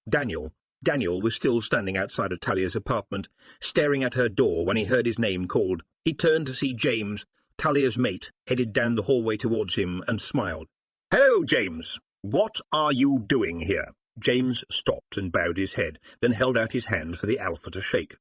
Daniel was still standing outside of Talia's apartment, staring at her door when he heard his name called. He turned to see James, Talia's mate, headed down the hallway towards him and smiled. "Hello, James. What are you doing here?" James stopped and bowed his head, then held out his hand for the alpha to shake.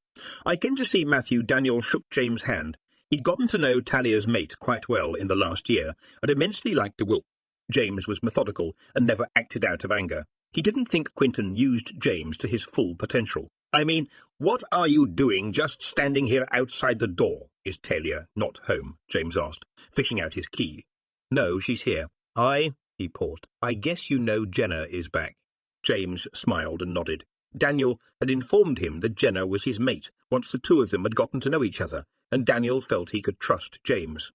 "I came to see Matthew." Daniel shook James' hand. He'd gotten to know Talia's mate quite well in the last year, and immensely liked the wolf. James was methodical and never acted out of anger. He didn't think Quentin used James to his full potential. "I mean, what are you doing just standing here outside the door?" "Is Talia not home?" James asked, fishing out his key. "No, she's here." He paused. "I guess you know Jenna is back." James smiled and nodded. Daniel had informed him that Jenna was his mate once the two of them had gotten to know each other, and Daniel felt he could trust James.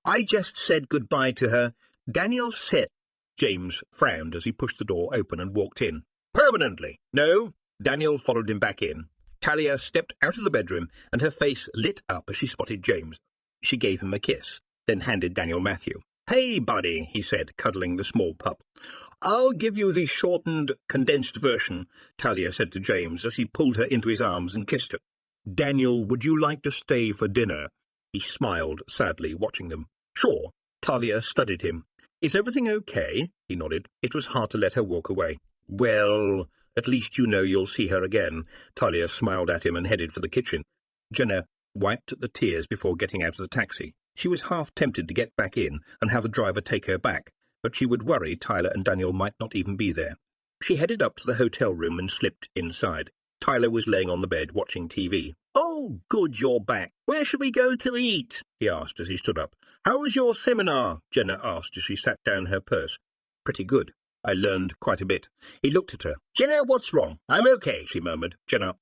"I just said goodbye to her." Daniel said. James frowned as he pushed the door open and walked in. "Permanently?" "No." Daniel followed him back in. Talia stepped out of the bedroom, and her face lit up as she spotted James. She gave him a kiss, then handed Daniel Matthew. "Hey, buddy," he said, cuddling the small pup. "I'll give you the shortened, condensed version," Talia said to James as he pulled her into his arms and kissed her. "Daniel, would you like to stay for dinner?" He smiled sadly, watching them. "Sure." Talia studied him. "Is everything okay?" He nodded. It was hard to let her walk away. "Well, at least you know you'll see her again." Talia smiled at him and headed for the kitchen. Jenna wiped at the tears before getting out of the taxi. She was half tempted to get back in and have the driver take her back, but she would worry Tyler and Daniel might not even be there. She headed up to the hotel room and slipped inside. Tyler was laying on the bed watching TV. "Oh, good, you're back. Where should we go to eat?" he asked as he stood up. "How was your seminar?" Jenna asked as she sat down her purse. "Pretty good. I learned quite a bit." He looked at her. "Jenna, what's wrong?" "I'm okay," she murmured. Jenna,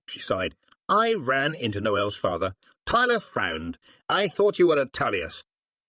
she sighed. "I ran into Noelle's father." Tyler frowned. "I thought you were at Talia's."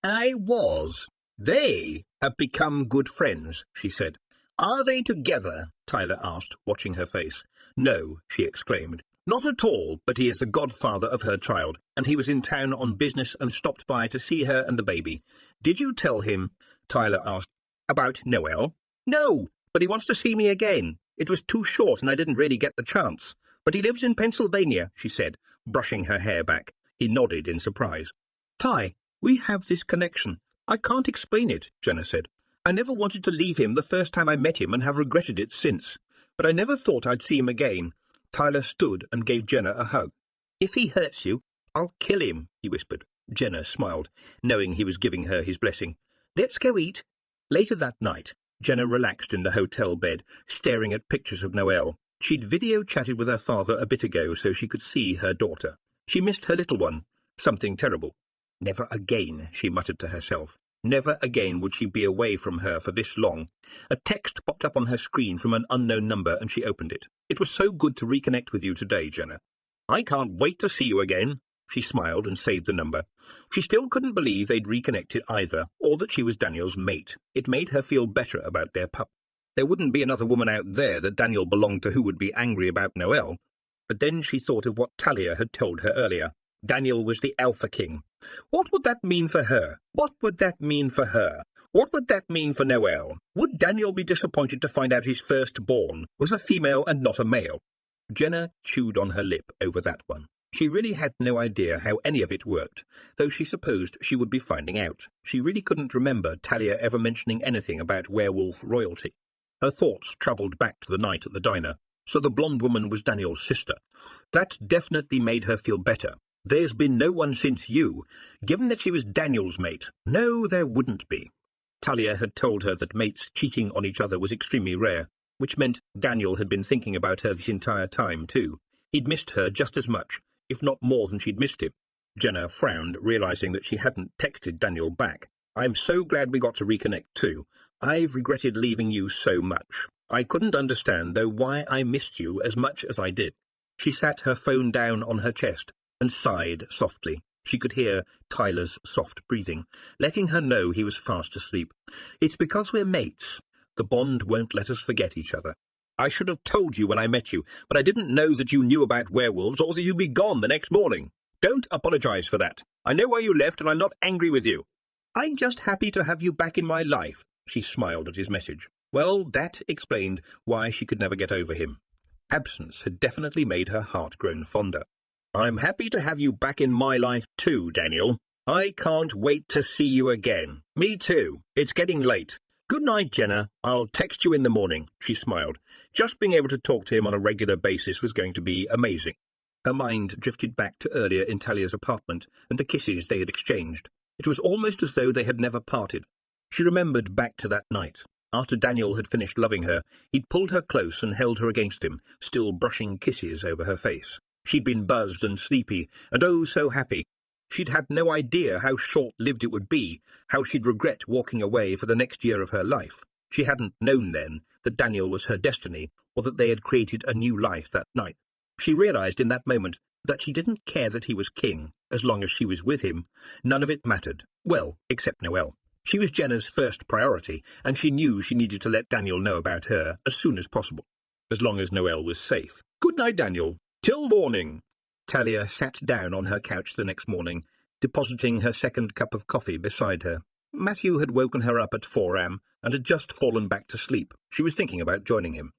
"I was." "They have become good friends," she said. "Are they together?" Tyler asked, watching her face. "No," she exclaimed. "Not at all, but he is the godfather of her child, and he was in town on business and stopped by to see her and the baby." "Did you tell him?" Tyler asked. "About Noelle?" "No, but he wants to see me again. It was too short and I didn't really get the chance. But he lives in Pennsylvania," she said, brushing her hair back. He nodded in surprise. "Ty, we have this connection. I can't explain it," Jenna said. "I never wanted to leave him the first time I met him and have regretted it since. But I never thought I'd see him again." Tyler stood and gave Jenna a hug. "If he hurts you, I'll kill him," he whispered. Jenna smiled, knowing he was giving her his blessing. "Let's go eat." Later that night, Jenna relaxed in the hotel bed, staring at pictures of Noelle. She'd video-chatted with her father a bit ago so she could see her daughter. She missed her little one. Something terrible. Never again, she muttered to herself. Never again would she be away from her for this long. A text popped up on her screen from an unknown number, and she opened it. "It was so good to reconnect with you today, Jenna." "I can't wait to see you again." She smiled and saved the number. She still couldn't believe they'd reconnected either, or that she was Daniel's mate. It made her feel better about their pup. There wouldn't be another woman out there that Daniel belonged to who would be angry about Noelle. But then she thought of what Talia had told her earlier. Daniel was the Alpha King. What would that mean for her? What would that mean for her? What would that mean for Noelle? Would Daniel be disappointed to find out his firstborn was a female and not a male? Jenna chewed on her lip over that one. She really had no idea how any of it worked, though she supposed she would be finding out. She really couldn't remember Talia ever mentioning anything about werewolf royalty. Her thoughts travelled back to the night at the diner. So the blonde woman was Daniel's sister. That definitely made her feel better. There's been no one since you, given that she was Daniel's mate. No, there wouldn't be. Talia had told her that mates cheating on each other was extremely rare, which meant Daniel had been thinking about her this entire time, too. He'd missed her just as much, if not more than she'd missed him. Jenna frowned, realizing that she hadn't texted Daniel back. "I'm so glad we got to reconnect, too. I've regretted leaving you so much. I couldn't understand, though, why I missed you as much as I did." She sat her phone down on her chest and sighed softly. She could hear Tyler's soft breathing, letting her know he was fast asleep. "It's because we're mates. The bond won't let us forget each other. I should have told you when I met you, but I didn't know that you knew about werewolves or that you'd be gone the next morning. Don't apologize for that. I know why you left, and I'm not angry with you. I'm just happy to have you back in my life." She smiled at his message. Well, that explained why she could never get over him. Absence had definitely made her heart grown fonder. "I'm happy to have you back in my life too, Daniel. I can't wait to see you again." "Me too. It's getting late. Good night, Jenna. I'll text you in the morning," she smiled. Just being able to talk to him on a regular basis was going to be amazing. Her mind drifted back to earlier in Talia's apartment and the kisses they had exchanged. It was almost as though they had never parted. She remembered back to that night. After Daniel had finished loving her, he'd pulled her close and held her against him, still brushing kisses over her face. She'd been buzzed and sleepy, and oh so happy. She'd had no idea how short-lived it would be, how she'd regret walking away for the next year of her life. She hadn't known then that Daniel was her destiny, or that they had created a new life that night. She realized in that moment that she didn't care that he was king, as long as she was with him. None of it mattered. Well, except Noelle. She was Jenna's first priority, and she knew she needed to let Daniel know about her as soon as possible, as long as Noelle was safe. "Good night, Daniel. Till morning." Talia sat down on her couch the next morning, depositing her second cup of coffee beside her. Matthew had woken her up at 4 a.m. and had just fallen back to sleep. She was thinking about joining him.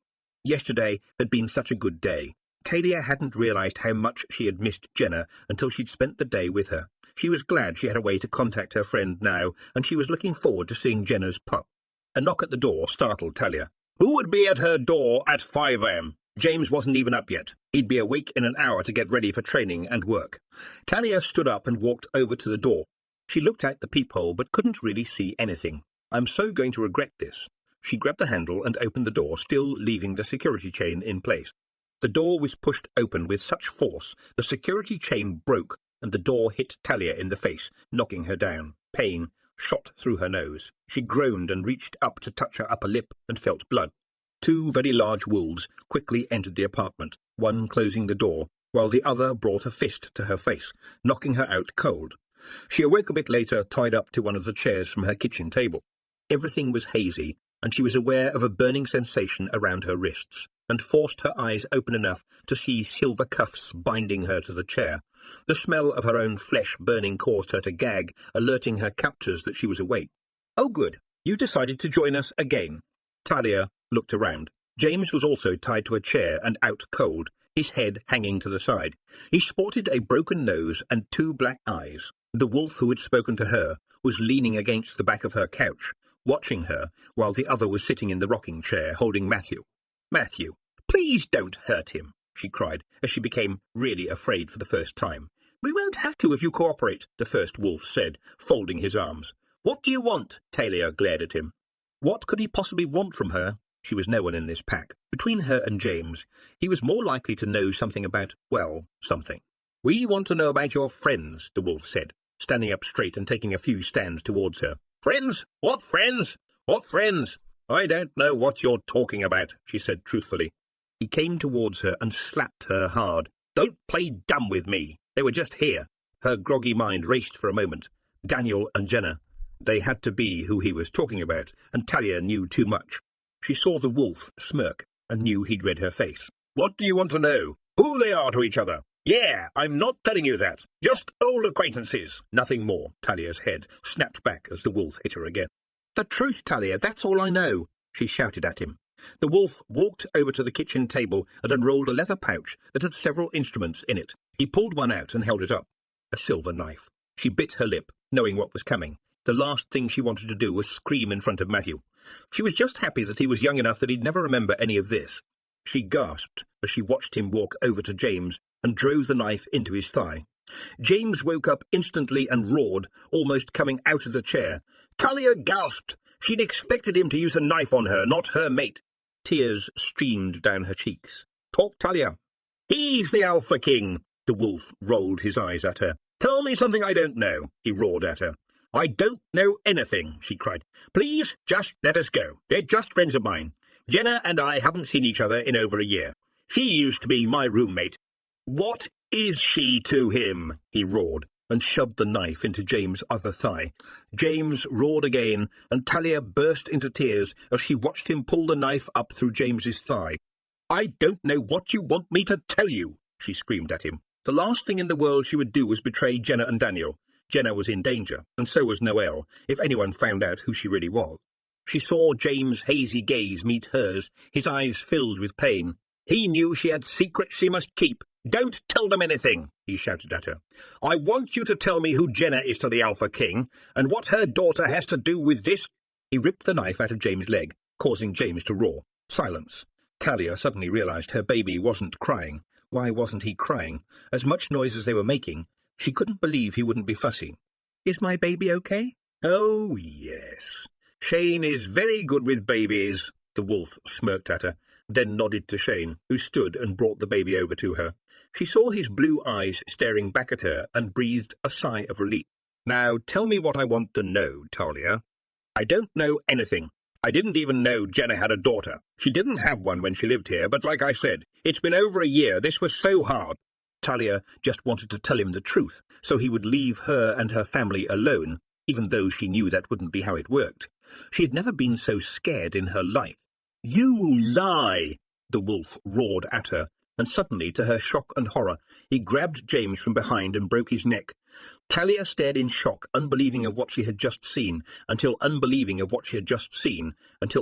Yesterday had been such a good day. Talia hadn't realized how much she had missed Jenna until she'd spent the day with her. She was glad she had a way to contact her friend now, and she was looking forward to seeing Jenna's pup. A knock at the door startled Talia. Who would be at her door at 5 a.m.? James wasn't even up yet. He'd be awake in an hour to get ready for training and work. Talia stood up and walked over to the door. She looked out the peephole but couldn't really see anything. "I'm so going to regret this." She grabbed the handle and opened the door, still leaving the security chain in place. The door was pushed open with such force, the security chain broke, and the door hit Talia in the face, knocking her down. Pain shot through her nose. She groaned and reached up to touch her upper lip and felt blood. Two very large wolves quickly entered the apartment, one closing the door, while the other brought a fist to her face, knocking her out cold. She awoke a bit later, tied up to one of the chairs from her kitchen table. Everything was hazy, and she was aware of a burning sensation around her wrists, and forced her eyes open enough to see silver cuffs binding her to the chair. The smell of her own flesh burning caused her to gag, alerting her captors that she was awake. "Oh good, you decided to join us again." Talia looked around. James was also tied to a chair and out cold, his head hanging to the side. He sported a broken nose and two black eyes. The wolf who had spoken to her was leaning against the back of her couch, watching her, while the other was sitting in the rocking chair holding Matthew. "Matthew, please don't hurt him," she cried, as she became really afraid for the first time. "We won't have to if you cooperate," the first wolf said, folding his arms. "What do you want?" Talia glared at him. What could he possibly want from her? She was no one in this pack. Between her and James, he was more likely to know something about, well, something. "We want to know about your friends," the wolf said, standing up straight and taking a few stands towards her. "Friends? What friends? What friends? I don't know what you're talking about," she said truthfully. He came towards her and slapped her hard. "Don't play dumb with me. They were just here." Her groggy mind raced for a moment. Daniel and Jenna. They had to be who he was talking about, and Talia knew too much. She saw the wolf smirk and knew he'd read her face. "What do you want to know? Who they are to each other?" "Yeah, I'm not telling you that. Just old acquaintances." "Nothing more." Talia's head snapped back as the wolf hit her again. "The truth, Talia, that's all I know," she shouted at him. The wolf walked over to the kitchen table and unrolled a leather pouch that had several instruments in it. He pulled one out and held it up. A silver knife. She bit her lip, knowing what was coming. The last thing she wanted to do was scream in front of Matthew. She was just happy that he was young enough that he'd never remember any of this. She gasped as she watched him walk over to James and drove the knife into his thigh. James woke up instantly and roared, almost coming out of the chair. Talia gasped. She'd expected him to use a knife on her, not her mate. Tears streamed down her cheeks. "Talk, Talia." "He's the Alpha King." The wolf rolled his eyes at her. "Tell me something I don't know," he roared at her. "I don't know anything," she cried. "Please, just let us go. They're just friends of mine. Jenna and I haven't seen each other in over a year. She used to be my roommate." "What is she to him?" he roared, and shoved the knife into James' other thigh. James roared again, and Talia burst into tears as she watched him pull the knife up through James's thigh. "I don't know what you want me to tell you," she screamed at him. The last thing in the world she would do was betray Jenna and Daniel. Jenna was in danger, and so was Noelle, if anyone found out who she really was. She saw James' hazy gaze meet hers, his eyes filled with pain. He knew she had secrets she must keep. "Don't tell them anything," he shouted at her. "I want you to tell me who Jenna is to the Alpha King, and what her daughter has to do with this." He ripped the knife out of James' leg, causing James to roar. Silence. Talia suddenly realized her baby wasn't crying. Why wasn't he crying? As much noise as they were making, she couldn't believe he wouldn't be fussy. "Is my baby okay?" "Oh, yes. Shane is very good with babies." The wolf smirked at her, then nodded to Shane, who stood and brought the baby over to her. She saw his blue eyes staring back at her and breathed a sigh of relief. "Now tell me what I want to know, Talia." "I don't know anything. I didn't even know Jenna had a daughter. She didn't have one when she lived here, but like I said, it's been over a year. This was so hard." Talia just wanted to tell him the truth, so he would leave her and her family alone, even though she knew that wouldn't be how it worked. She had never been so scared in her life. "You lie!" the wolf roared at her, and suddenly, to her shock and horror, he grabbed James from behind and broke his neck. Talia stared in shock, unbelieving of what she had just seen, until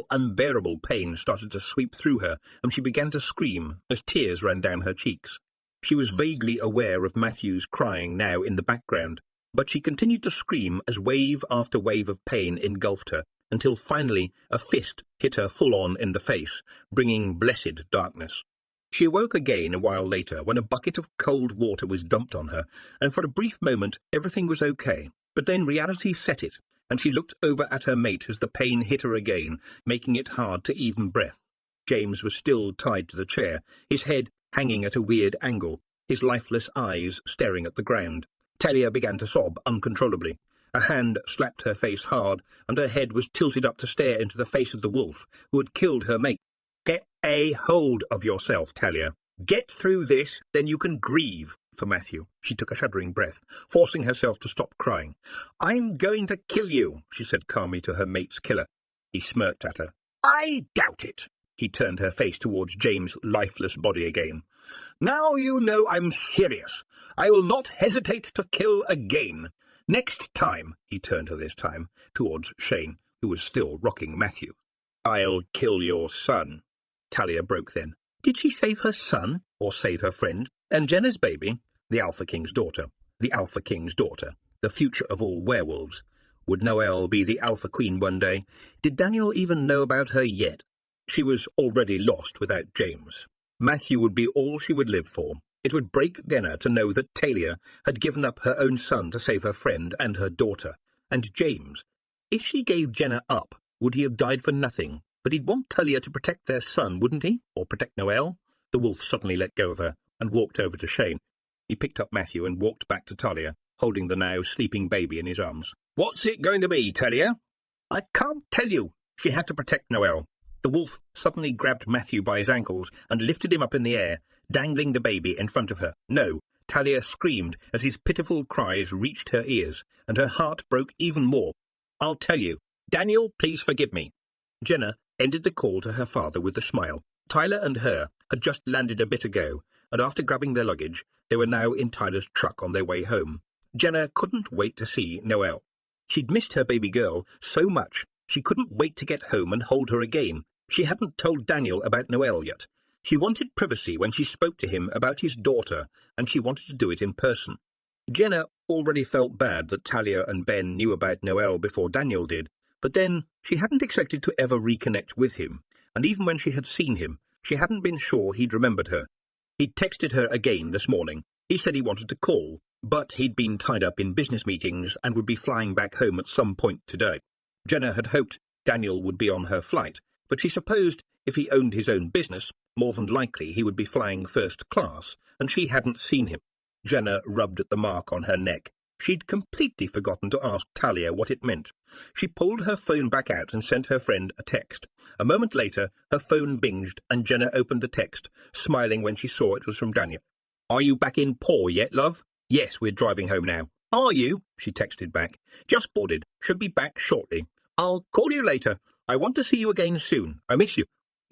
unbearable pain started to sweep through her, and she began to scream as tears ran down her cheeks. She was vaguely aware of Matthew's crying now in the background, but she continued to scream as wave after wave of pain engulfed her, until finally a fist hit her full-on in the face, bringing blessed darkness. She awoke again a while later when a bucket of cold water was dumped on her, and for a brief moment everything was okay. But then reality set it, and she looked over at her mate as the pain hit her again, making it hard to even breath. James was still tied to the chair, his head hanging at a weird angle, his lifeless eyes staring at the ground. Talia began to sob uncontrollably. A hand slapped her face hard, and her head was tilted up to stare into the face of the wolf who had killed her mate. "Get a hold of yourself, Talia. Get through this, then you can grieve for Matthew." She took a shuddering breath, forcing herself to stop crying. "I'm going to kill you," she said calmly to her mate's killer. He smirked at her. "I doubt it." He turned her face towards James' lifeless body again. "Now you know I'm serious. I will not hesitate to kill again. Next time," he turned her this time towards Shane, who was still rocking Matthew. "I'll kill your son." Talia broke then. Did she save her son, or save her friend? And Jenna's baby? The Alpha King's daughter. The Alpha King's daughter. The future of all werewolves. Would Noelle be the Alpha Queen one day? Did Daniel even know about her yet? She was already lost without James. Matthew would be all she would live for. It would break Jenna to know that Talia had given up her own son to save her friend and her daughter. And James. If she gave Jenna up, would he have died for nothing? But he'd want Talia to protect their son, wouldn't he? Or protect Noelle? The wolf suddenly let go of her and walked over to Shane. He picked up Matthew and walked back to Talia, holding the now sleeping baby in his arms. "What's it going to be, Talia?" "I can't tell you." She had to protect Noelle. The wolf suddenly grabbed Matthew by his ankles and lifted him up in the air, dangling the baby in front of her. "No," Talia screamed as his pitiful cries reached her ears, and her heart broke even more. "I'll tell you. Daniel, please forgive me." Jenna ended the call to her father with a smile. Tyler and her had just landed a bit ago, and after grabbing their luggage, they were now in Tyler's truck on their way home. Jenna couldn't wait to see Noelle. She'd missed her baby girl so much, she couldn't wait to get home and hold her again. She hadn't told Daniel about Noelle yet. She wanted privacy when she spoke to him about his daughter, and she wanted to do it in person. Jenna already felt bad that Talia and Ben knew about Noelle before Daniel did, but then she hadn't expected to ever reconnect with him, and even when she had seen him, she hadn't been sure he'd remembered her. He'd texted her again this morning. He said he wanted to call, but he'd been tied up in business meetings and would be flying back home at some point today. Jenna had hoped Daniel would be on her flight, but she supposed if he owned his own business, more than likely he would be flying first class, and she hadn't seen him. Jenna rubbed at the mark on her neck. She'd completely forgotten to ask Talia what it meant. She pulled her phone back out and sent her friend a text. A moment later, her phone binged, and Jenna opened the text, smiling when she saw it was from Daniel. "Are you back in Paw yet, love?" "Yes, we're driving home now." "Are you?" she texted back. "Just boarded. Should be back shortly. I'll call you later. I want to see you again soon. I miss you."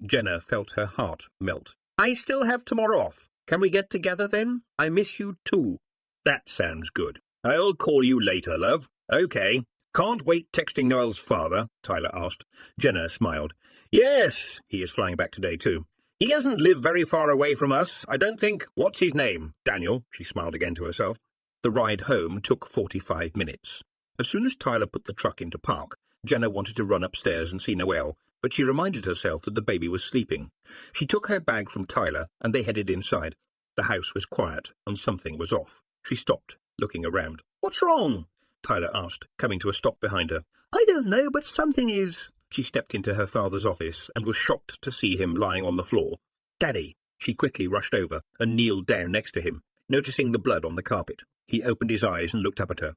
Jenna felt her heart melt. "I still have tomorrow off. Can we get together then? I miss you too." "That sounds good. I'll call you later, love." "Okay." Can't wait texting Noelle's father? Tyler asked. Jenna smiled. Yes, he is flying back today too. He doesn't live very far away from us, I don't think. What's his name? Daniel, she smiled again to herself. The ride home took 45 minutes. As soon as Tyler put the truck into park, Jenna wanted to run upstairs and see Noelle, but she reminded herself that the baby was sleeping. She took her bag from Tyler, and they headed inside. The house was quiet, and something was off. She stopped, looking around. What's wrong? Tyler asked, coming to a stop behind her. I don't know, but something is. She stepped into her father's office and was shocked to see him lying on the floor. Daddy! She quickly rushed over and kneeled down next to him, noticing the blood on the carpet. He opened his eyes and looked up at her.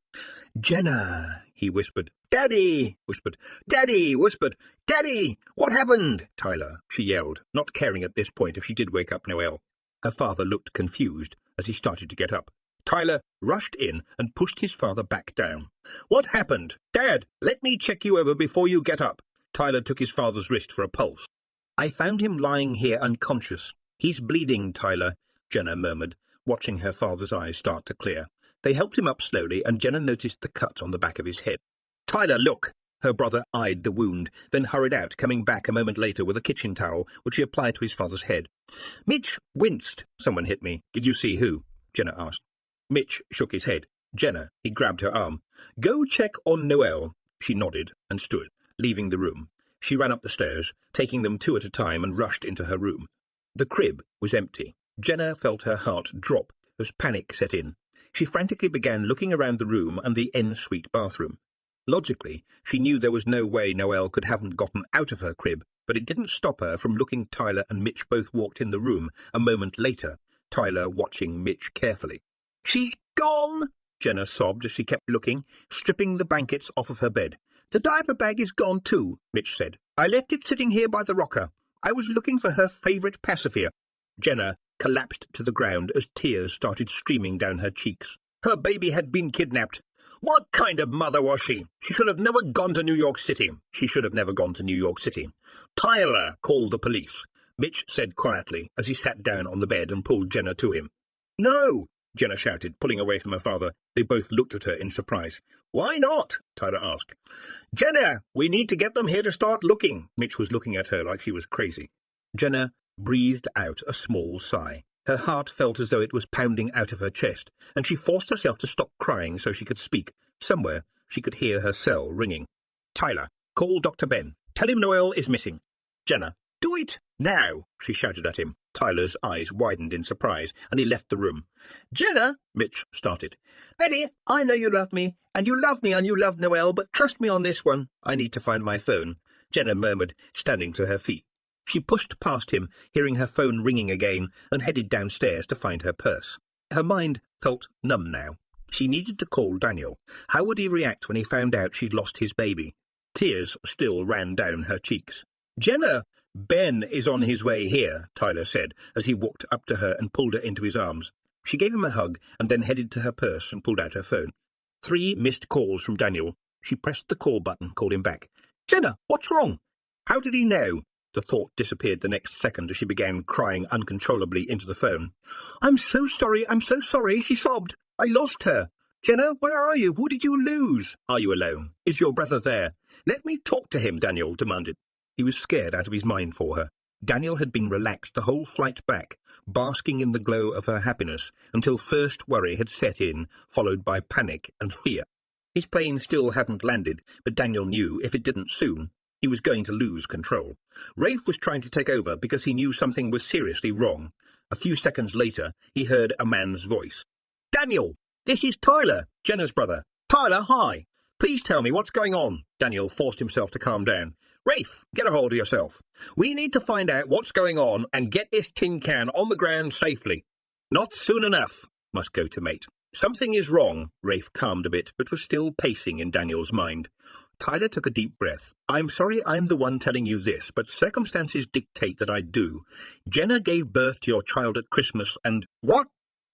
Jenna! He whispered. Daddy! Whispered. Daddy! Whispered. Daddy! What happened? Tyler, she yelled, not caring at this point if she did wake up Noelle. Her father looked confused as he started to get up. Tyler rushed in and pushed his father back down. What happened? Dad, let me check you over before you get up. Tyler took his father's wrist for a pulse. I found him lying here unconscious. He's bleeding, Tyler, Jenna murmured, watching her father's eyes start to clear. They helped him up slowly, and Jenna noticed the cut on the back of his head. Tyler, look! Her brother eyed the wound, then hurried out, coming back a moment later with a kitchen towel, which he applied to his father's head. Mitch winced. Someone hit me. Did you see who? Jenna asked. Mitch shook his head. Jenna, he grabbed her arm. Go check on Noelle. She nodded and stood, leaving the room. She ran up the stairs, taking them two at a time, and rushed into her room. The crib was empty. Jenna felt her heart drop as panic set in. She frantically began looking around the room and the en-suite bathroom. Logically, she knew there was no way Noelle could haven't gotten out of her crib, but it didn't stop her from looking. Tyler and Mitch both walked in the room a moment later, Tyler watching Mitch carefully. She's gone, Jenna sobbed as she kept looking, stripping the blankets off of her bed. The diaper bag is gone too, Mitch said. I left it sitting here by the rocker. I was looking for her favourite pacifier. Jenna collapsed to the ground as tears started streaming down her cheeks. Her baby had been kidnapped. What kind of mother was she? She should have never gone to New York City. She should have never gone to New York City. Tyler called the police, Mitch said quietly as he sat down on the bed and pulled Jenna to him. No, Jenna shouted, pulling away from her father. They both looked at her in surprise. Why not? Tyler asked. Jenna, we need to get them here to start looking. Mitch was looking at her like she was crazy. Jenna breathed out a small sigh. Her heart felt as though it was pounding out of her chest, and she forced herself to stop crying so she could speak. Somewhere she could hear her cell ringing. Tyler, call Dr. Ben. Tell him Noelle is missing. Jenna, do it now, she shouted at him. Tyler's eyes widened in surprise, and he left the room. Jenna, Mitch started. Betty, I know you love me, and you love Noelle, but trust me on this one. I need to find my phone, Jenna murmured, standing to her feet. She pushed past him, hearing her phone ringing again, and headed downstairs to find her purse. Her mind felt numb now. She needed to call Daniel. How would he react when he found out she'd lost his baby? Tears still ran down her cheeks. Jenna, Ben is on his way here, Tyler said, as he walked up to her and pulled her into his arms. She gave him a hug and then headed to her purse and pulled out her phone. 3 missed calls from Daniel. She pressed the call button, called him back. Jenna, what's wrong? How did he know? The thought disappeared the next second as she began crying uncontrollably into the phone. I'm so sorry, she sobbed. I lost her. Jenna, where are you? Who did you lose? Are you alone? Is your brother there? Let me talk to him, Daniel demanded. He was scared out of his mind for her. Daniel had been relaxed the whole flight back, basking in the glow of her happiness, until first worry had set in, followed by panic and fear. His plane still hadn't landed, but Daniel knew if it didn't soon, he was going to lose control. Rafe was trying to take over because he knew something was seriously wrong. A few seconds later, he heard a man's voice. Daniel, this is Tyler, Jenna's brother. Tyler, hi. Please tell me what's going on. Daniel forced himself to calm down. Rafe, get a hold of yourself. We need to find out what's going on and get this tin can on the ground safely. Not soon enough, must go to mate. Something is wrong. Rafe calmed a bit, but was still pacing in Daniel's mind. Tyler took a deep breath. I'm sorry I'm the one telling you this, but circumstances dictate that I do. Jenna gave birth to your child at Christmas and— What?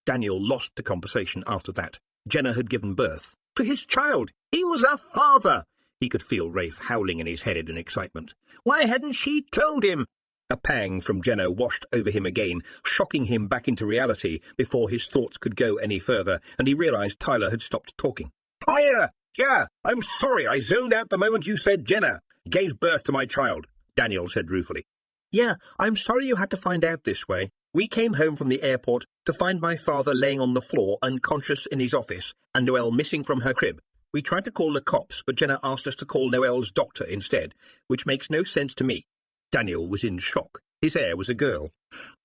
Daniel lost the conversation after that. Jenna had given birth to his child. He was a father. He could feel Rafe howling in his head in excitement. Why hadn't she told him? A pang from Jenna washed over him again, shocking him back into reality before his thoughts could go any further, and he realized Tyler had stopped talking. Fire! Yeah, I'm sorry I zoned out the moment you said Jenna gave birth to my child, Daniel said ruefully. Yeah, I'm sorry you had to find out this way. We came home from the airport to find my father laying on the floor unconscious in his office and Noelle missing from her crib. We tried to call the cops, but Jenna asked us to call Noelle's doctor instead, which makes no sense to me. Daniel was in shock. His heir was a girl.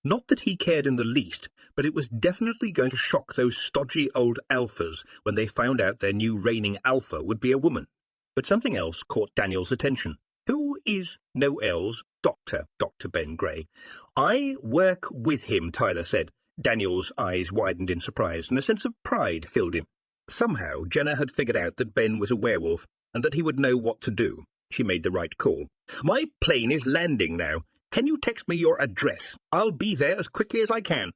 Not that he cared in the least, but it was definitely going to shock those stodgy old alphas when they found out their new reigning alpha would be a woman. But something else caught Daniel's attention. Who is Noelle's doctor, Dr. Ben Gray? I work with him, Tyler said. Daniel's eyes widened in surprise, and a sense of pride filled him. Somehow, Jenna had figured out that Ben was a werewolf, and that he would know what to do. She made the right call. My plane is landing now. Can you text me your address? I'll be there as quickly as I can.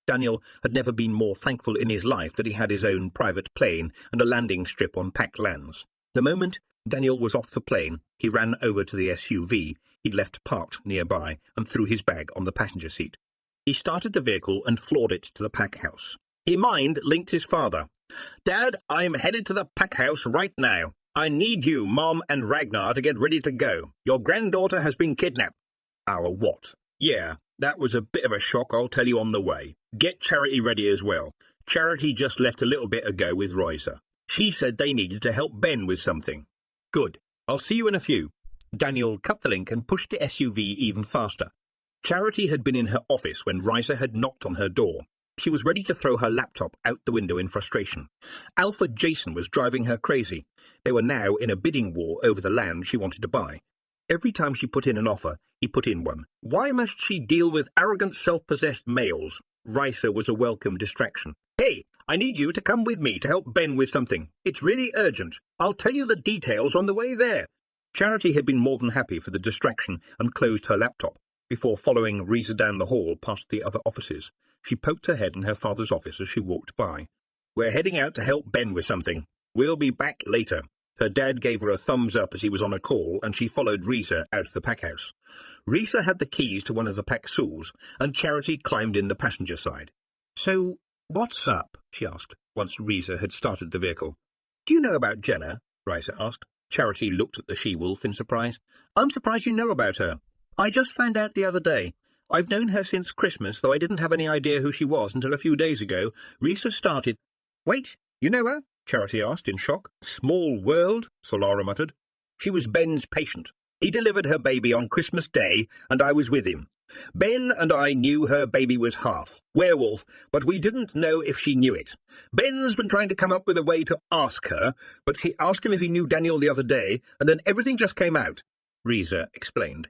Daniel had never been more thankful in his life that he had his own private plane and a landing strip on packed lands. The moment Daniel was off the plane, he ran over to the SUV he'd left parked nearby and threw his bag on the passenger seat. He started the vehicle and floored it to the pack house. He linked his father. Dad, I'm headed to the pack house right now. I need you, Mom, and Ragnar to get ready to go. Your granddaughter has been kidnapped. Our what? Yeah, that was a bit of a shock, I'll tell you on the way. Get Charity ready as well. Charity just left a little bit ago with Roycer. She said they needed to help Ben with something. Good. I'll see you in a few. Daniel cut the link and pushed the SUV even faster. Charity had been in her office when Roycer had knocked on her door. She was ready to throw her laptop out the window in frustration. Alpha Jason was driving her crazy. They were now in a bidding war over the land she wanted to buy. Every time she put in an offer, he put in one. Why must she deal with arrogant, self-possessed males? Roycer was a welcome distraction. Hey, I need you to come with me to help Ben with something. It's really urgent. I'll tell you the details on the way there. Charity had been more than happy for the distraction and closed her laptop. Before following Risa down the hall past the other offices, she poked her head in her father's office as she walked by. We're heading out to help Ben with something. We'll be back later. Her dad gave her a thumbs up as he was on a call, and she followed Risa out of the pack house. Risa had the keys to one of the pack stools, and Charity climbed in the passenger side. So, what's up? She asked, once Risa had started the vehicle. Do you know about Jenna? Risa asked. Charity looked at the she-wolf in surprise. I'm surprised you know about her. I just found out the other day. I've known her since Christmas, though I didn't have any idea who she was until a few days ago. Risa started... Wait, you know her? Charity asked in shock. Small world, Solara muttered. She was Ben's patient. He delivered her baby on Christmas Day, and I was with him. Ben and I knew her baby was half werewolf, but we didn't know if she knew it. Ben's been trying to come up with a way to ask her, but she asked him if he knew Daniel the other day, and then everything just came out. Risa explained.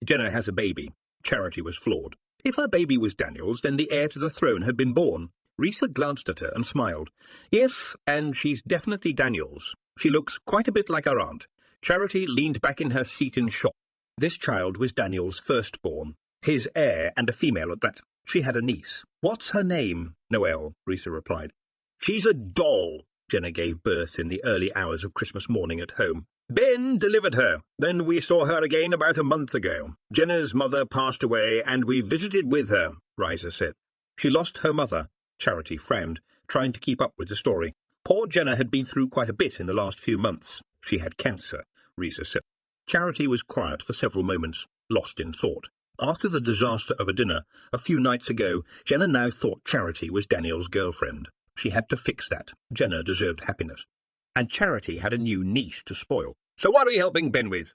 Jenna has a baby. Charity was floored. If her baby was Daniel's, then the heir to the throne had been born. Risa glanced at her and smiled. Yes, and she's definitely Daniel's. She looks quite a bit like her aunt. Charity leaned back in her seat in shock. This child was Daniel's firstborn, his heir, and a female at that. She had a niece. What's her name? Noelle, Risa replied. She's a doll. Jenna gave birth in the early hours of Christmas morning at home. Ben delivered her. Then we saw her again about a month ago. Jenna's mother passed away, and we visited with her, Risa said. She lost her mother. Charity frowned, trying to keep up with the story. Poor Jenna had been through quite a bit in the last few months. She had cancer, Risa said. Charity was quiet for several moments, lost in thought. After the disaster of a dinner a few nights ago, Jenna now thought Charity was Daniel's girlfriend. She had to fix that. Jenna deserved happiness. And Charity had a new niece to spoil. So what are you helping Ben with?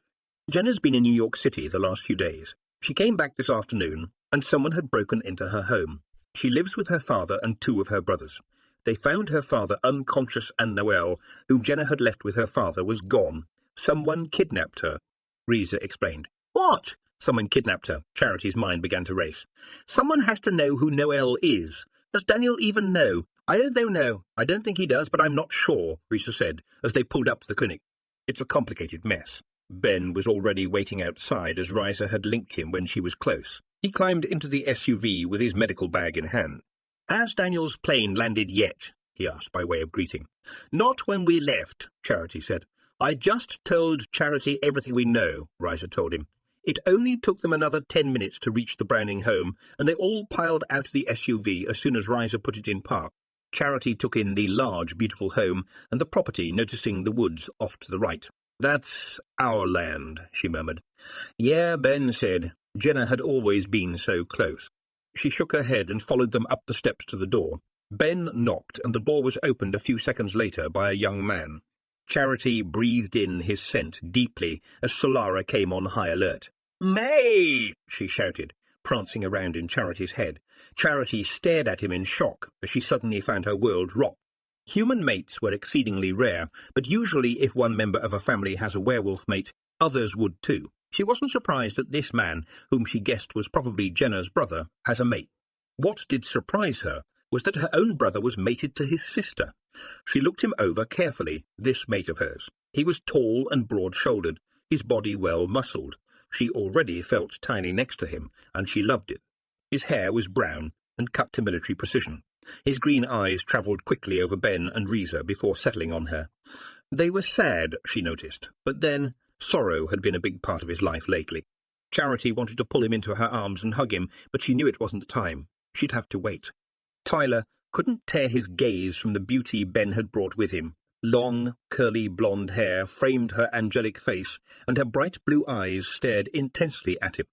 Jenna's been in New York City the last few days. She came back this afternoon, and someone had broken into her home. She lives with her father and two of her brothers. They found her father unconscious, and Noelle, whom Jenna had left with her father, was gone. Someone kidnapped her, Risa explained. What? Someone kidnapped her. Charity's mind began to race. Someone has to know who Noelle is. Does Daniel even know? I don't know. I don't think he does, but I'm not sure, Risa said, as they pulled up to the clinic. It's a complicated mess. Ben was already waiting outside as Risa had linked him when she was close. He climbed into the SUV with his medical bag in hand. Has Daniel's plane landed yet? He asked by way of greeting. Not when we left, Charity said. I just told Charity everything we know, Risa told him. It only took them another 10 minutes to reach the Browning home, and they all piled out of the SUV as soon as Risa put it in park. Charity took in the large, beautiful home and the property, noticing the woods off to the right. "That's our land," she murmured. "Yeah," Ben said. Jenna had always been so close. She shook her head and followed them up the steps to the door. Ben knocked, and the door was opened a few seconds later by a young man. Charity breathed in his scent deeply as Solara came on high alert. "May!" she shouted, prancing around in Charity's head. Charity stared at him in shock as she suddenly found her world rock. Human mates were exceedingly rare, but usually if one member of a family has a werewolf mate, others would too. She wasn't surprised that this man, whom she guessed was probably Jenna's brother, has a mate. What did surprise her was that her own brother was mated to his sister. She looked him over carefully, this mate of hers. He was tall and broad-shouldered, his body well muscled. She already felt tiny next to him, and she loved it. His hair was brown and cut to military precision. His green eyes travelled quickly over Ben and Reza before settling on her. They were sad, she noticed, but then sorrow had been a big part of his life lately. Charity wanted to pull him into her arms and hug him, but she knew it wasn't the time. She'd have to wait. Tyler couldn't tear his gaze from the beauty Ben had brought with him. Long, curly blonde hair framed her angelic face, and her bright blue eyes stared intensely at him.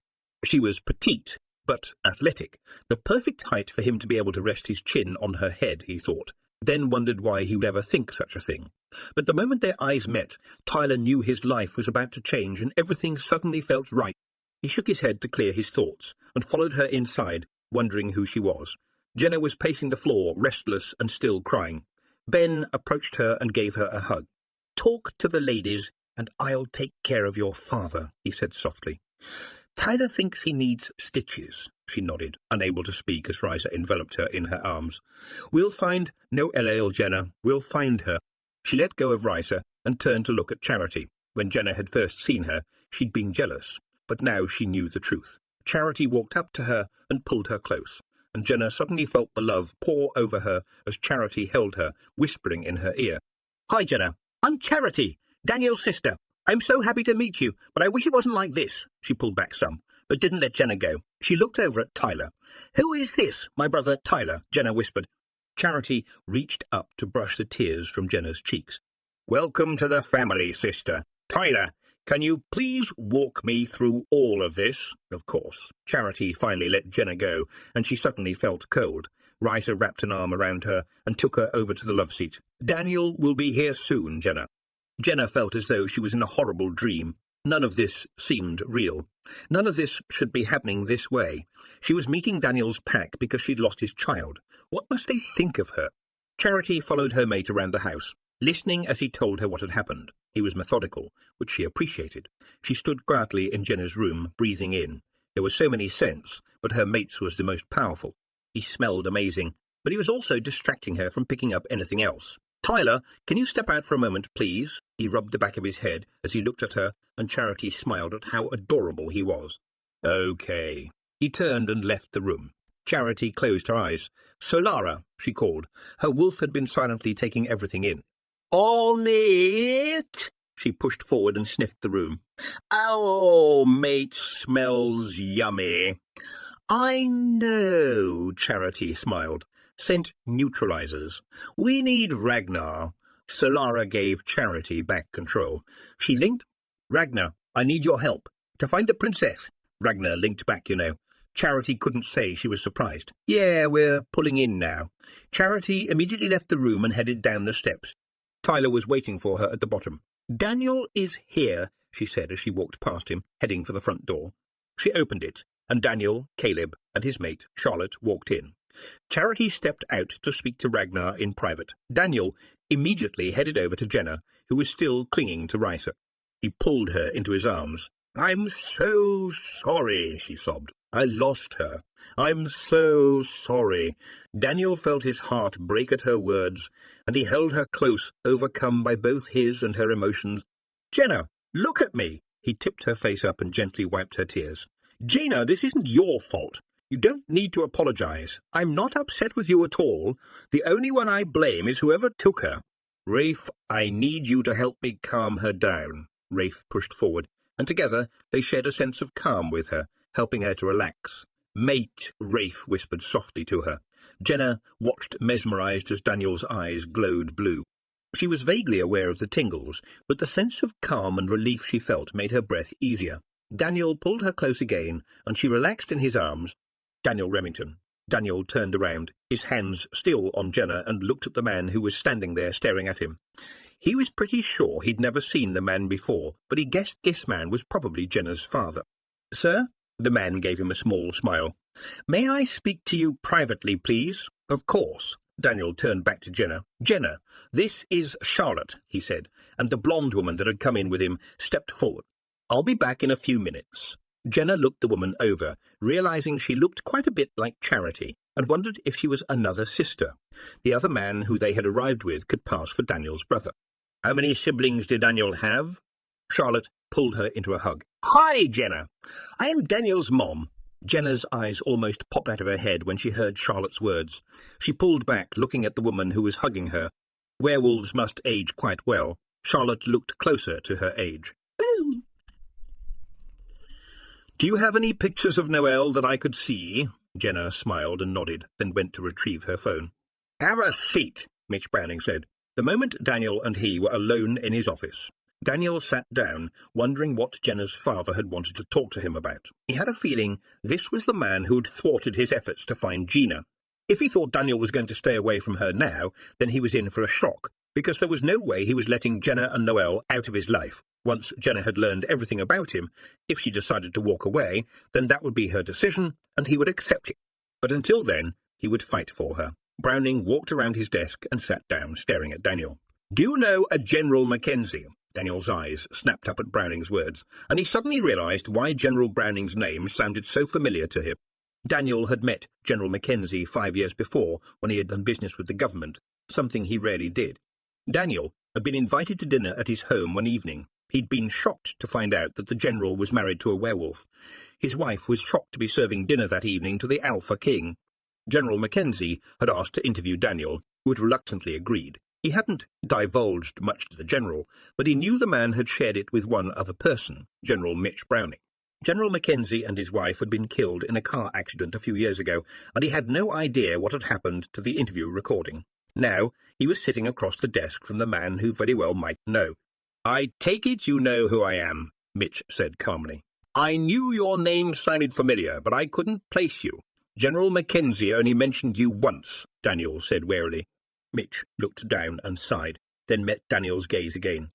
She was petite, but athletic, the perfect height for him to be able to rest his chin on her head, he thought, then wondered why he would ever think such a thing. But the moment their eyes met, Tyler knew his life was about to change, and everything suddenly felt right. He shook his head to clear his thoughts, and followed her inside, wondering who she was. Jenna was pacing the floor, restless and still crying. Ben approached her and gave her a hug. "Talk to the ladies, and I'll take care of your father," he said softly. "Tyler thinks he needs stitches," she nodded, unable to speak as Risa enveloped her in her arms. "We'll find Noelle, Jenna. We'll find her." She let go of Risa and turned to look at Charity. When Jenna had first seen her, she'd been jealous, but now she knew the truth. Charity walked up to her and pulled her close, and Jenna suddenly felt the love pour over her as Charity held her, whispering in her ear. "Hi, Jenna. I'm Charity, Daniel's sister. I'm so happy to meet you, but I wish it wasn't like this." She pulled back some, but didn't let Jenna go. She looked over at Tyler. "Who is this?" "My brother Tyler," Jenna whispered. Charity reached up to brush the tears from Jenna's cheeks. "Welcome to the family, sister. Tyler, can you please walk me through all of this?" Of course. Charity finally let Jenna go, and she suddenly felt cold. Risa wrapped an arm around her and took her over to the love seat. "Daniel will be here soon, Jenna." Jenna felt as though she was in a horrible dream. None of this seemed real. None of this should be happening this way. She was meeting Daniel's pack because she'd lost his child. What must they think of her? Charity followed her mate around the house, listening as he told her what had happened. He was methodical, which she appreciated. She stood quietly in Jenna's room, breathing in. There were so many scents, but her mate's was the most powerful. He smelled amazing, but he was also distracting her from picking up anything else. "Tyler, can you step out for a moment, please?" He rubbed the back of his head as he looked at her, and Charity smiled at how adorable he was. "Okay." He turned and left the room. Charity closed her eyes. "Solara," she called. Her wolf had been silently taking everything in. "On it!" She pushed forward and sniffed the room. "Oh, mate smells yummy." "I know," Charity smiled. "Scent neutralizers. We need Ragnar." Solara gave Charity back control. She linked. "Ragnar, I need your help. To find the princess." Ragnar linked back, you know. Charity couldn't say she was surprised. "Yeah, we're pulling in now." Charity immediately left the room and headed down the steps. Tyler was waiting for her at the bottom. "Daniel is here," she said as she walked past him, heading for the front door. She opened it, and Daniel, Caleb, and his mate, Charlotte, walked in. Charity stepped out to speak to Ragnar in private. Daniel immediately headed over to Jenna, who was still clinging to Risa. He pulled her into his arms. "I'm so sorry," she sobbed. "I lost her. I'm so sorry." Daniel felt his heart break at her words, and he held her close, overcome by both his and her emotions. "Jenna, look at me." He tipped her face up and gently wiped her tears. "Gina, this isn't your fault. You don't need to apologize. I'm not upset with you at all. The only one I blame is whoever took her." "Rafe, I need you to help me calm her down." Rafe pushed forward, and together they shared a sense of calm with her, helping her to relax. "Mate," Rafe whispered softly to her. Jenna watched mesmerized as Daniel's eyes glowed blue. She was vaguely aware of the tingles, but the sense of calm and relief she felt made her breath easier. Daniel pulled her close again, and she relaxed in his arms. Daniel Remington. Daniel turned around, his hands still on Jenna, and looked at the man who was standing there staring at him. He was pretty sure he'd never seen the man before, but he guessed this man was probably Jenna's father. "Sir?" The man gave him a small smile. "May I speak to you privately, please?" "Of course." Daniel turned back to Jenna. "Jenna, this is Charlotte," he said, and the blonde woman that had come in with him stepped forward. "I'll be back in a few minutes." Jenna looked the woman over, realizing she looked quite a bit like Charity, and wondered if she was another sister. The other man who they had arrived with could pass for Daniel's brother. "How many siblings did Daniel have?" Charlotte pulled her into a hug. "Hi, Jenna. I am Daniel's mom." Jenna's eyes almost popped out of her head when she heard Charlotte's words. She pulled back, looking at the woman who was hugging her. Werewolves must age quite well. Charlotte looked closer to her age. "Oh." "Do you have any pictures of Noelle that I could see?" Jenna smiled and nodded, then went to retrieve her phone. "Have a seat," Mitch Browning said, the moment Daniel and he were alone in his office. Daniel sat down, wondering what Jenna's father had wanted to talk to him about. He had a feeling this was the man who'd thwarted his efforts to find Gina. If he thought Daniel was going to stay away from her now, then he was in for a shock, because there was no way he was letting Jenna and Noelle out of his life. Once Jenna had learned everything about him, if she decided to walk away, then that would be her decision, and he would accept it. But until then, he would fight for her. Browning walked around his desk and sat down, staring at Daniel. "Do you know a General Mackenzie?" Daniel's eyes snapped up at Browning's words, and he suddenly realized why General Browning's name sounded so familiar to him. Daniel had met General Mackenzie 5 years before when he had done business with the government, something he rarely did. Daniel had been invited to dinner at his home one evening. He'd been shocked to find out that the general was married to a werewolf. His wife was shocked to be serving dinner that evening to the Alpha King. General Mackenzie had asked to interview Daniel, who had reluctantly agreed. He hadn't divulged much to the general, but he knew the man had shared it with one other person, General Mitch Browning. General Mackenzie and his wife had been killed in a car accident a few years ago, and he had no idea what had happened to the interview recording. Now he was sitting across the desk from the man who very well might know. "I take it you know who I am," Mitch said calmly. "I knew your name sounded familiar, but I couldn't place you." "General Mackenzie only mentioned you once," Daniel said warily. Mitch looked down and sighed, then met Daniel's gaze again.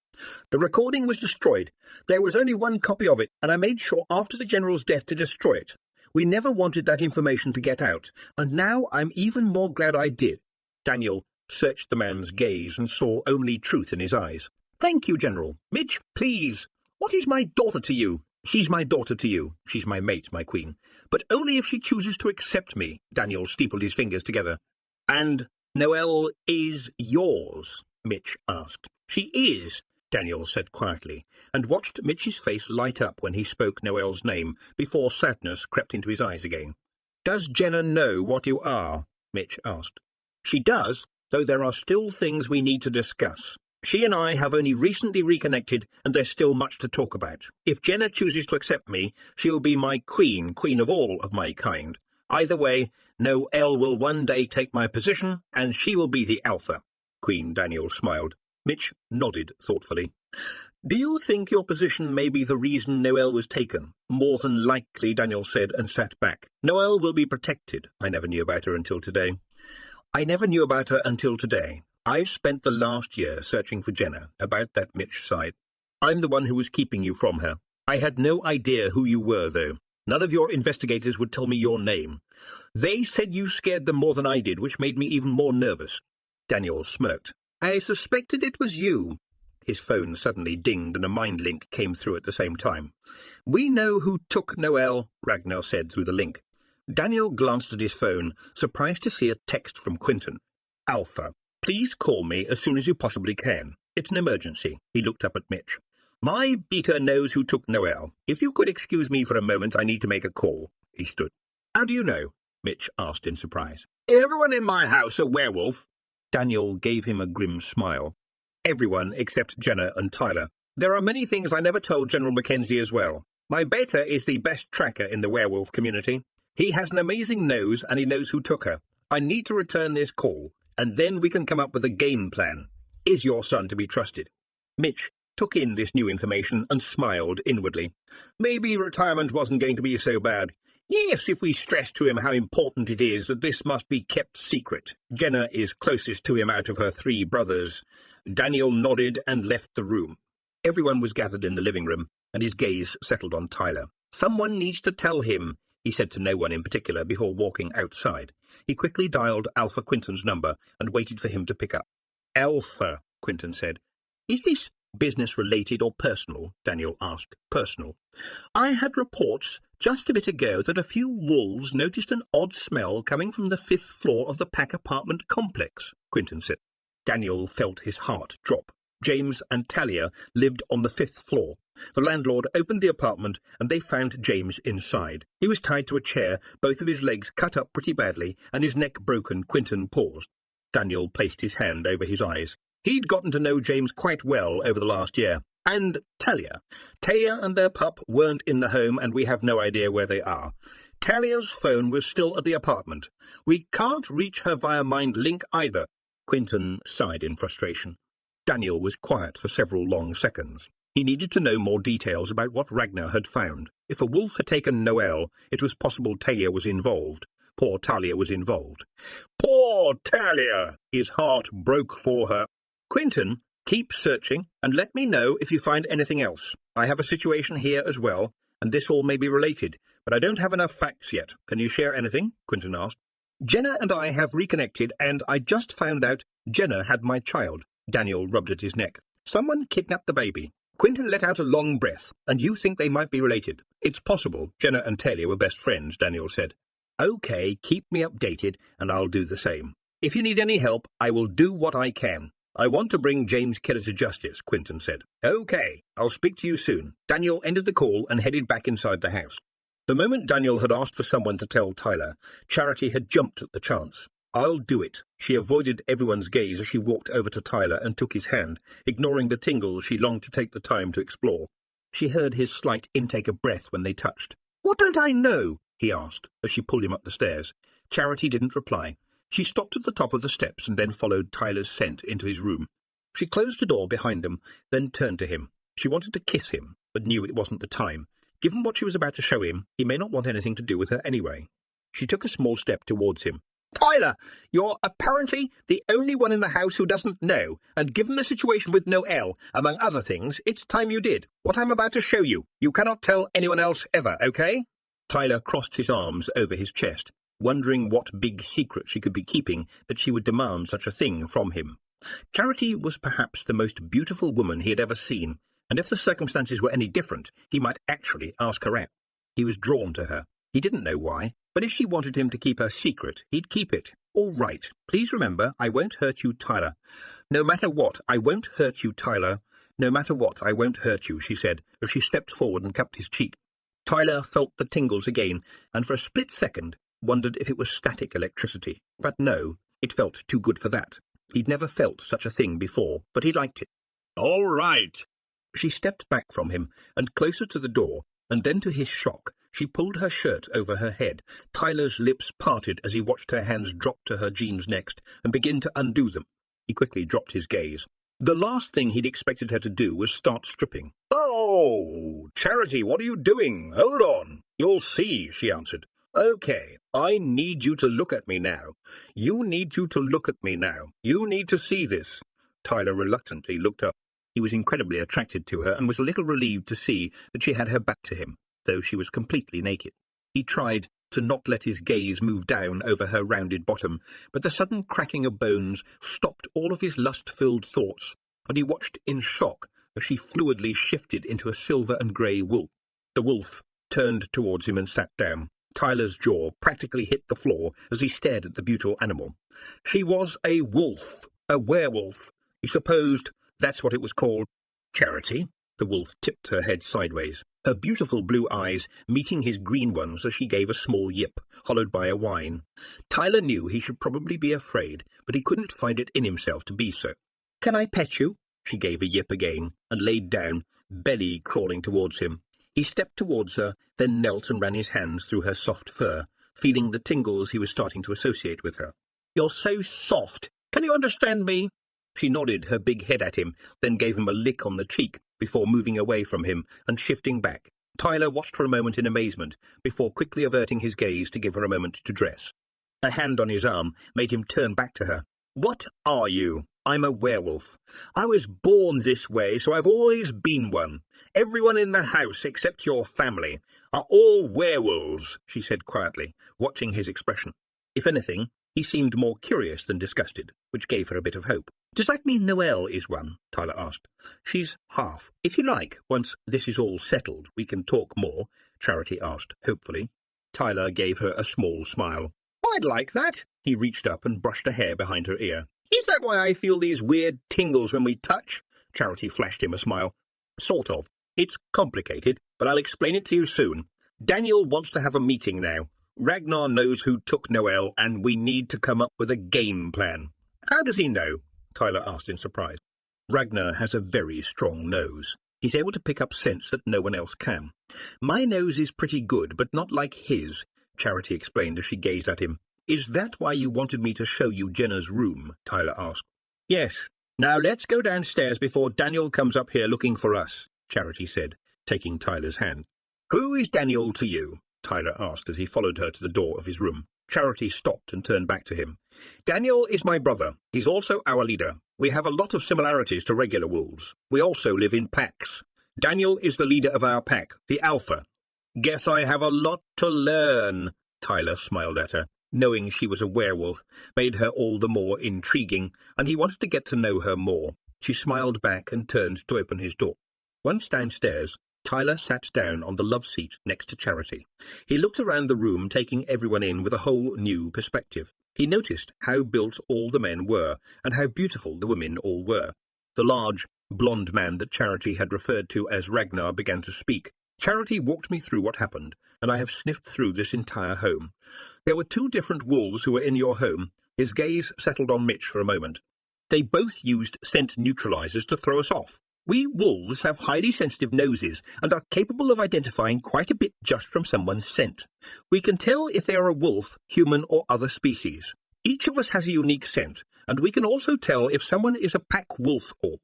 "The recording was destroyed. There was only one copy of it, and I made sure after the general's death to destroy it. We never wanted that information to get out, and now I'm even more glad I did." Daniel searched the man's gaze and saw only truth in his eyes. "Thank you, General. Mitch, please. What is my daughter to you?" "She's my daughter to you. She's my mate, my queen. But only if she chooses to accept me." Daniel steepled his fingers together. "And Noelle is yours?" Mitch asked. "She is," Daniel said quietly, and watched Mitch's face light up when he spoke Noelle's name before sadness crept into his eyes again. "Does Jenna know what you are?" Mitch asked. "She does, though there are still things we need to discuss. She and I have only recently reconnected, and there's still much to talk about. If Jenna chooses to accept me, she'll be my queen of all of my kind. Either way, Noelle will one day take my position, and she will be the alpha." Queen Daniel smiled. Mitch nodded thoughtfully. "Do you think your position may be the reason Noelle was taken?" "More than likely," Daniel said, and sat back. "Noelle will be protected. I never knew about her until today." "I never knew about her until today. I've spent the last year searching for Jenna." About that, Mitch sighed. "I'm the one who was keeping you from her. I had no idea who you were, though. None of your investigators would tell me your name. They said you scared them more than I did, which made me even more nervous." Daniel smirked. "I suspected it was you." His phone suddenly dinged and a mind link came through at the same time. "We know who took Noelle," Ragnar said through the link. Daniel glanced at his phone, surprised to see a text from Quinton. "Alpha, please call me as soon as you possibly can. It's an emergency." He looked up at Mitch. "My beater knows who took Noelle. If you could excuse me for a moment, I need to make a call." He stood. "How do you know?" Mitch asked in surprise. "Everyone in my house a werewolf." Daniel gave him a grim smile. "Everyone except Jenna and Tyler. There are many things I never told General Mackenzie as well. My beta is the best tracker in the werewolf community. He has an amazing nose, and he knows who took her. I need to return this call, and then we can come up with a game plan. Is your son to be trusted?" Mitch took in this new information and smiled inwardly. Maybe retirement wasn't going to be so bad. Yes, if we stress to him how important it is that this must be kept secret. Jenna is closest to him out of her 3 brothers. Daniel nodded and left the room. Everyone was gathered in the living room, and his gaze settled on Tyler. "Someone needs to tell him," he said to no one in particular before walking outside. He quickly dialed Alpha Quinton's number and waited for him to pick up. "Alpha," Quinton said. "Is this business-related or personal?" Daniel asked. "Personal. I had reports just a bit ago that a few wolves noticed an odd smell coming from the 5th floor of the Pack apartment complex," Quinton said. Daniel felt his heart drop. James and Talia lived on the 5th floor. The landlord opened the apartment, and they found James inside. He was tied to a chair, both of his legs cut up pretty badly, and his neck broken. Quinton paused. Daniel placed his hand over his eyes. He'd gotten to know James quite well over the last year. "And Talia. Talia and their pup weren't in the home, and we have no idea where they are. Talia's phone was still at the apartment. We can't reach her via Mind Link either." Quinton sighed in frustration. Daniel was quiet for several long seconds. He needed to know more details about what Ragnar had found. If a wolf had taken Noelle, it was possible Talia was involved. Poor Talia was involved. Poor Talia! His heart broke for her. "Quinton, keep searching, and let me know if you find anything else. I have a situation here as well, and this all may be related, but I don't have enough facts yet. Can you share anything?" Quinton asked. "Jenna and I have reconnected, and I just found out Jenna had my child." Daniel rubbed at his neck. "Someone kidnapped the baby." Quinton let out a long breath. "And you think they might be related?" "It's possible. Jenna and Talia were best friends," Daniel said. "Okay, keep me updated, and I'll do the same. If you need any help, I will do what I can. I want to bring James Killer to justice," Quinton said. "Okay, I'll speak to you soon." Daniel ended the call and headed back inside the house. The moment Daniel had asked for someone to tell Tyler, Charity had jumped at the chance. "I'll do it." She avoided everyone's gaze as she walked over to Tyler and took his hand, ignoring the tingles she longed to take the time to explore. She heard his slight intake of breath when they touched. "What don't I know?" he asked, as she pulled him up the stairs. Charity didn't reply. She stopped at the top of the steps and then followed Tyler's scent into his room. She closed the door behind them, then turned to him. She wanted to kiss him, but knew it wasn't the time. Given what she was about to show him, he may not want anything to do with her anyway. She took a small step towards him. "Tyler, you're apparently the only one in the house who doesn't know, and given the situation with Noelle, among other things, it's time you did. What I'm about to show you, you cannot tell anyone else ever, okay?" Tyler crossed his arms over his chest, wondering what big secret she could be keeping that she would demand such a thing from him. Charity was perhaps the most beautiful woman he had ever seen, and if the circumstances were any different, he might actually ask her out. He was drawn to her. He didn't know why, but if she wanted him to keep her secret, he'd keep it. "All right. Please remember, I won't hurt you, Tyler. No matter what, I won't hurt you, Tyler. No matter what, I won't hurt you," she said, as she stepped forward and cupped his cheek. Tyler felt the tingles again, and for a split second wondered if it was static electricity. But no, it felt too good for that. He'd never felt such a thing before, but he liked it. "All right." She stepped back from him and closer to the door, and then to his shock, she pulled her shirt over her head. Tyler's lips parted as he watched her hands drop to her jeans next and begin to undo them. He quickly dropped his gaze. The last thing he'd expected her to do was start stripping. "Oh, Charity, what are you doing? Hold on." "You'll see," she answered. "Okay, I need you to look at me now. You need you to look at me now. You need to see this." Tyler reluctantly looked up. He was incredibly attracted to her and was a little relieved to see that she had her back to him, though she was completely naked. He tried to not let his gaze move down over her rounded bottom, but the sudden cracking of bones stopped all of his lust-filled thoughts, and he watched in shock as she fluidly shifted into a silver and grey wolf. The wolf turned towards him and sat down. Tyler's jaw practically hit the floor as he stared at the beautiful animal. She was a wolf, a werewolf. He supposed that's what it was called. "Charity?" The wolf tipped her head sideways, her beautiful blue eyes meeting his green ones as she gave a small yip, followed by a whine. Tyler knew he should probably be afraid, but he couldn't find it in himself to be so. "Can I pet you?" She gave a yip again and laid down, belly crawling towards him. He stepped towards her, then knelt and ran his hands through her soft fur. feeling the tingles he was starting to associate with her. "You're so soft. Can you understand me?" She nodded her big head at him, then gave him a lick on the cheek before moving away from him and shifting back. Tyler watched for a moment in amazement, before quickly averting his gaze to give her a moment to dress. A hand on his arm made him turn back to her. "What are you?" "I'm a werewolf. I was born this way, so I've always been one. Everyone in the house, except your family, are all werewolves," she said quietly, watching his expression. If anything, he seemed more curious than disgusted, which gave her a bit of hope. "Does that mean Noelle is one?" Tyler asked. "She's half. If you like, once this is all settled, we can talk more," Charity asked, hopefully. Tyler gave her a small smile. "I'd like that." He reached up and brushed a hair behind her ear. "Is that why I feel these weird tingles when we touch?" Charity flashed him a smile. "Sort of. It's complicated, but I'll explain it to you soon. Daniel wants to have a meeting now. Ragnar knows who took Noelle, and we need to come up with a game plan." "How does he know?" Tyler asked in surprise. "Ragnar has a very strong nose. He's able to pick up scents that no one else can. My nose is pretty good, but not like his," Charity explained as she gazed at him. "Is that why you wanted me to show you Jenna's room?" Tyler asked. "Yes. Now let's go downstairs before Daniel comes up here looking for us," Charity said, taking Tyler's hand. "Who is Daniel to you?" Tyler asked as he followed her to the door of his room. Charity stopped and turned back to him. "Daniel is my brother. He's also our leader. We have a lot of similarities to regular wolves. We also live in packs. Daniel is the leader of our pack, the Alpha." "Guess I have a lot to learn," Tyler smiled at her. Knowing she was a werewolf made her all the more intriguing, and he wanted to get to know her more. She smiled back and turned to open his door. Once downstairs, Tyler sat down on the love seat next to Charity. He looked around the room, taking everyone in with a whole new perspective. He noticed how built all the men were, and how beautiful the women all were. The large, blonde man that Charity had referred to as Ragnar began to speak. "Charity walked me through what happened, and I have sniffed through this entire home. There were 2 different wolves who were in your home." His gaze settled on Mitch for a moment. "They both used scent neutralizers to throw us off. We wolves have highly sensitive noses and are capable of identifying quite a bit just from someone's scent. We can tell if they are a wolf, human, or other species. Each of us has a unique scent, and we can also tell if someone is a pack wolf or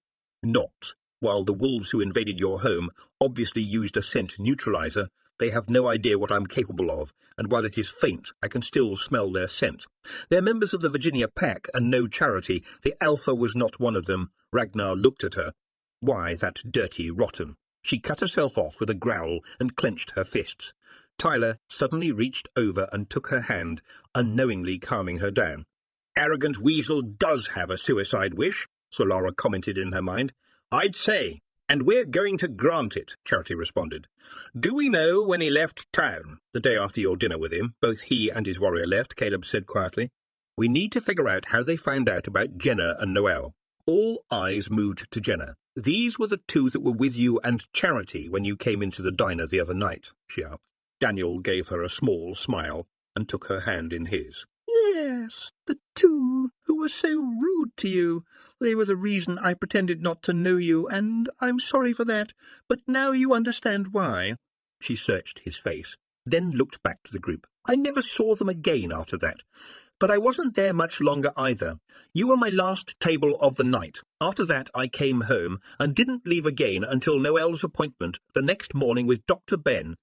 not. While the wolves who invaded your home obviously used a scent neutralizer, they have no idea what I'm capable of, and while it is faint, I can still smell their scent. They're members of the Virginia pack, and no Charity. The Alpha was not one of them." Ragnar looked at her. "Why, that dirty rotten." She cut herself off with a growl and clenched her fists. Tyler suddenly reached over and took her hand, unknowingly calming her down. "Arrogant weasel does have a suicide wish," Solara commented in her mind. "I'd say, and we're going to grant it," Charity responded. "Do we know when he left town?" "The day after your dinner with him. Both he and his warrior left," Caleb said quietly. "We need to figure out how they found out about Jenna and Noelle." All eyes moved to Jenna. "These were the 2 that were with you and Charity when you came into the diner the other night?" she asked. Daniel gave her a small smile and took her hand in his. "Yes, the 2 who were so rude to you. They were the reason I pretended not to know you, and I'm sorry for that, but now you understand why." She searched his face, then looked back to the group. "I never saw them again after that, but I wasn't there much longer either. You were my last table of the night. After that I came home and didn't leave again until Noelle's appointment the next morning with Dr. Ben."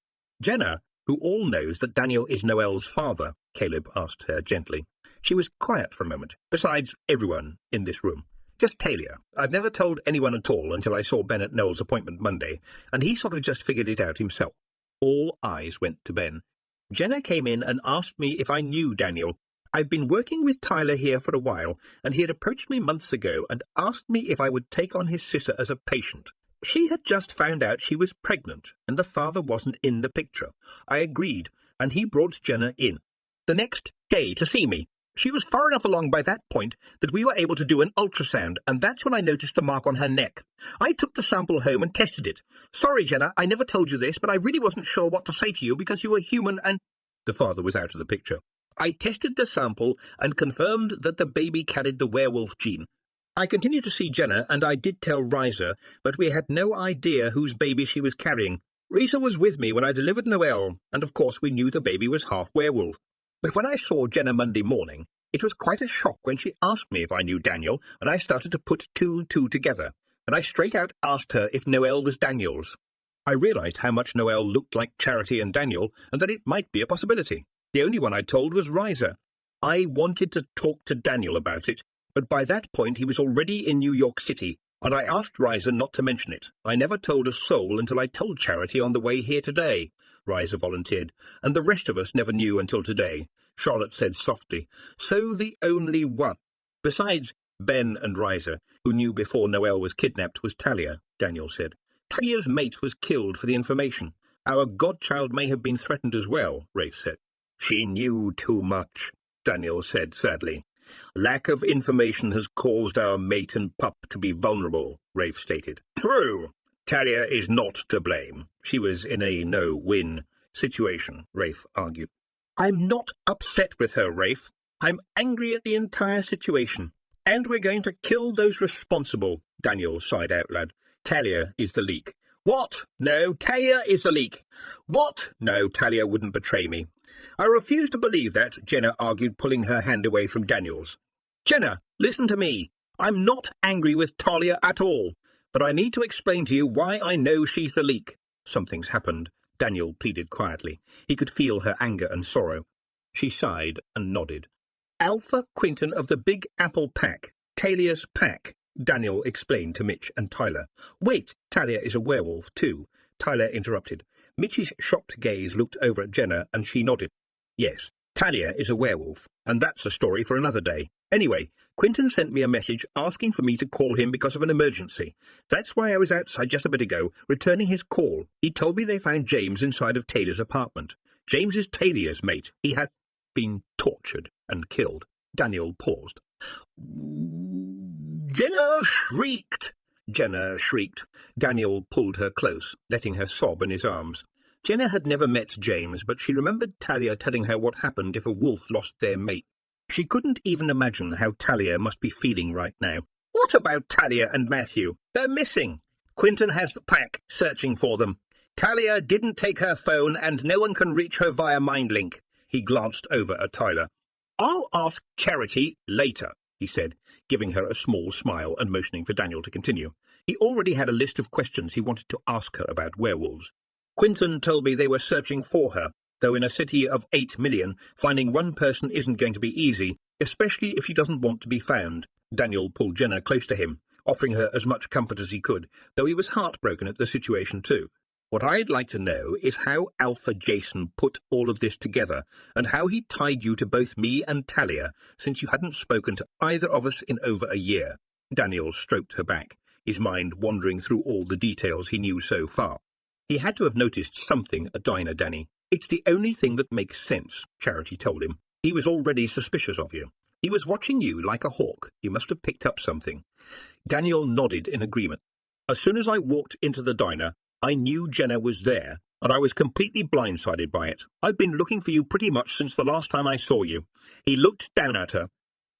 "Jenna, who all knows that Daniel is Noelle's father?" Caleb asked her gently. She was quiet for a moment, besides everyone in this room. "Just Talia. I've never told anyone at all until I saw Ben at Noel's appointment Monday, and he sort of just figured it out himself." All eyes went to Ben. "Jenna came in and asked me if I knew Daniel. I've been working with Tyler here for a while, and he had approached me months ago and asked me if I would take on his sister as a patient. She had just found out she was pregnant, and the father wasn't in the picture. I agreed, and he brought Jenna in the next day to see me. She was far enough along by that point that we were able to do an ultrasound, and that's when I noticed the mark on her neck. I took the sample home and tested it. Sorry, Jenna, I never told you this, but I really wasn't sure what to say to you because you were human and—" The father was out of the picture. "I tested the sample and confirmed that the baby carried the werewolf gene. I continued to see Jenna, and I did tell Riza, but we had no idea whose baby she was carrying. Riza was with me when I delivered Noelle, and of course we knew the baby was half werewolf. But when I saw Jenna Monday morning, it was quite a shock when she asked me if I knew Daniel, and I started to put two and two together, and I straight out asked her if Noelle was Daniel's. I realised how much Noelle looked like Charity and Daniel, and that it might be a possibility. The only one I told was Riser. I wanted to talk to Daniel about it, but by that point he was already in New York City, and I asked Riser not to mention it. I never told a soul until I told Charity on the way here today, Riser volunteered, and the rest of us never knew until today, Charlotte said softly. So the only one, besides Ben and Riser, who knew before Noelle was kidnapped, was Talia, Daniel said. Talia's mate was killed for the information. Our godchild may have been threatened as well, Rafe said. She knew too much, Daniel said sadly. Lack of information has caused our mate and pup to be vulnerable, Rafe stated. True. Talia is not to blame. She was in a no-win situation, Rafe argued. I'm not upset with her, Rafe. I'm angry at the entire situation. And we're going to kill those responsible, Daniel sighed out loud. Talia is the leak. What? No, Talia is the leak. What? No, Talia wouldn't betray me. I refuse to believe that, Jenna argued, pulling her hand away from Daniel's. Jenna, listen to me. I'm not angry with Talia at all, but I need to explain to you why I know she's the leak. Something's happened, Daniel pleaded quietly. He could feel her anger and sorrow. She sighed and nodded. Alpha Quinton of the Big Apple Pack, Talia's pack, Daniel explained to Mitch and Tyler. Wait, Talia is a werewolf too, Tyler interrupted. Mitch's shocked gaze looked over at Jenna and she nodded. Yes, Talia is a werewolf, and that's a story for another day. Anyway, Quinton sent me a message asking for me to call him because of an emergency. That's why I was outside just a bit ago, returning his call. He told me they found James inside of Taylor's apartment. James is Talia's mate. He had been tortured and killed. Daniel paused. Jenna shrieked. Daniel pulled her close, letting her sob in his arms. Jenna had never met James, but she remembered Talia telling her what happened if a wolf lost their mate. She couldn't even imagine how Talia must be feeling right now. What about Talia and Matthew? They're missing. Quinton has the pack searching for them. Talia didn't take her phone, and no one can reach her via MindLink. He glanced over at Tyler. I'll ask Charity later, he said, giving her a small smile and motioning for Daniel to continue. He already had a list of questions he wanted to ask her about werewolves. Quinton told me they were searching for her, though in a city of 8 million, finding one person isn't going to be easy, especially if she doesn't want to be found. Daniel pulled Jenna close to him, offering her as much comfort as he could, though he was heartbroken at the situation too. What I'd like to know is how Alpha Jason put all of this together, and how he tied you to both me and Talia, since you hadn't spoken to either of us in over a year. Daniel stroked her back, his mind wandering through all the details he knew so far. He had to have noticed something at Dinah, Danny. It's the only thing that makes sense, Charity told him. He was already suspicious of you. He was watching you like a hawk. You must have picked up something. Daniel nodded in agreement. As soon as I walked into the diner, I knew Jenna was there, and I was completely blindsided by it. I've been looking for you pretty much since the last time I saw you. He looked down at her,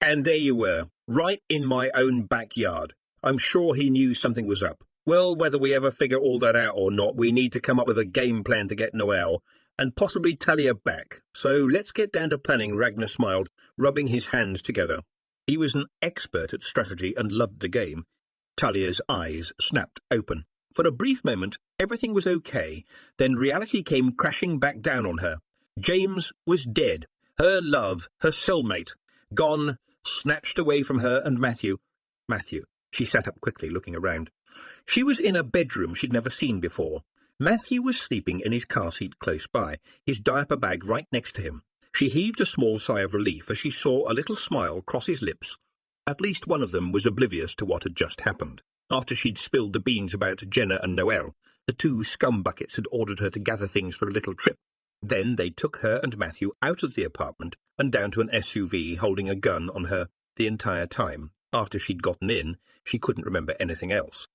and there you were, right in my own backyard. I'm sure he knew something was up. Well, whether we ever figure all that out or not, we need to come up with a game plan to get Noelle, and possibly Talia back. So let's get down to planning, Ragnar smiled, rubbing his hands together. He was an expert at strategy and loved the game. Talia's eyes snapped open. For a brief moment, everything was okay, then reality came crashing back down on her. James was dead. Her love, her soulmate, gone, snatched away from her and Matthew. She sat up quickly, looking around. She was in a bedroom she'd never seen before. Matthew was sleeping in his car seat close by, his diaper bag right next to him. She heaved a small sigh of relief as she saw a little smile cross his lips. At least one of them was oblivious to what had just happened. After she'd spilled the beans about Jenna and Noelle, the two scumbuckets had ordered her to gather things for a little trip. Then they took her and Matthew out of the apartment and down to an SUV holding a gun on her the entire time. After she'd gotten in, she couldn't remember anything else.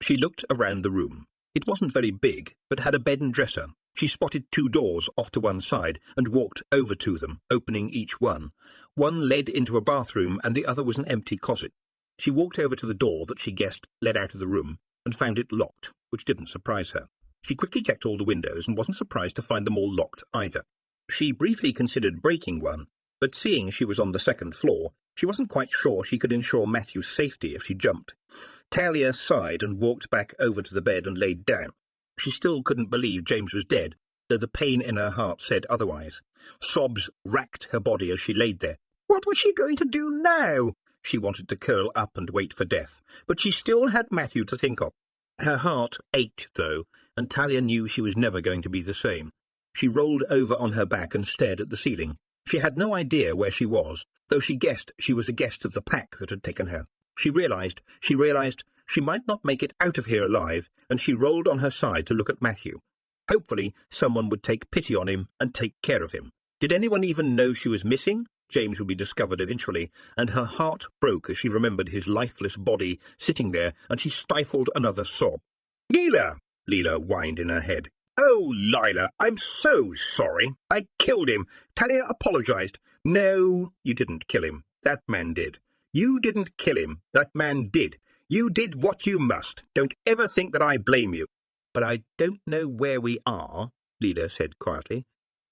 She looked around the room. It wasn't very big, but had a bed and dresser. She spotted 2 doors off to one side and walked over to them, opening each one. One led into a bathroom and the other was an empty closet. She walked over to the door that she guessed led out of the room and found it locked, which didn't surprise her. She quickly checked all the windows and wasn't surprised to find them all locked either. She briefly considered breaking one, but seeing she was on the second floor, she wasn't quite sure she could ensure Matthew's safety if she jumped. Talia sighed and walked back over to the bed and laid down. She still couldn't believe James was dead, though the pain in her heart said otherwise. Sobs racked her body as she laid there. What was she going to do now? She wanted to curl up and wait for death, but she still had Matthew to think of. Her heart ached, though, and Talia knew she was never going to be the same. She rolled over on her back and stared at the ceiling. She had no idea where she was, though she guessed she was a guest of the pack that had taken her. She realized she might not make it out of here alive, and she rolled on her side to look at Matthew. Hopefully someone would take pity on him and take care of him. Did anyone even know she was missing? James would be discovered eventually, and her heart broke as she remembered his lifeless body sitting there, and she stifled another sob. Leela whined in her head. Oh, Lila, I'm so sorry. I killed him. Talia apologized. No, you didn't kill him. That man did. You didn't kill him. That man did. You did what you must. Don't ever think that I blame you. But I don't know where we are, Leela said quietly.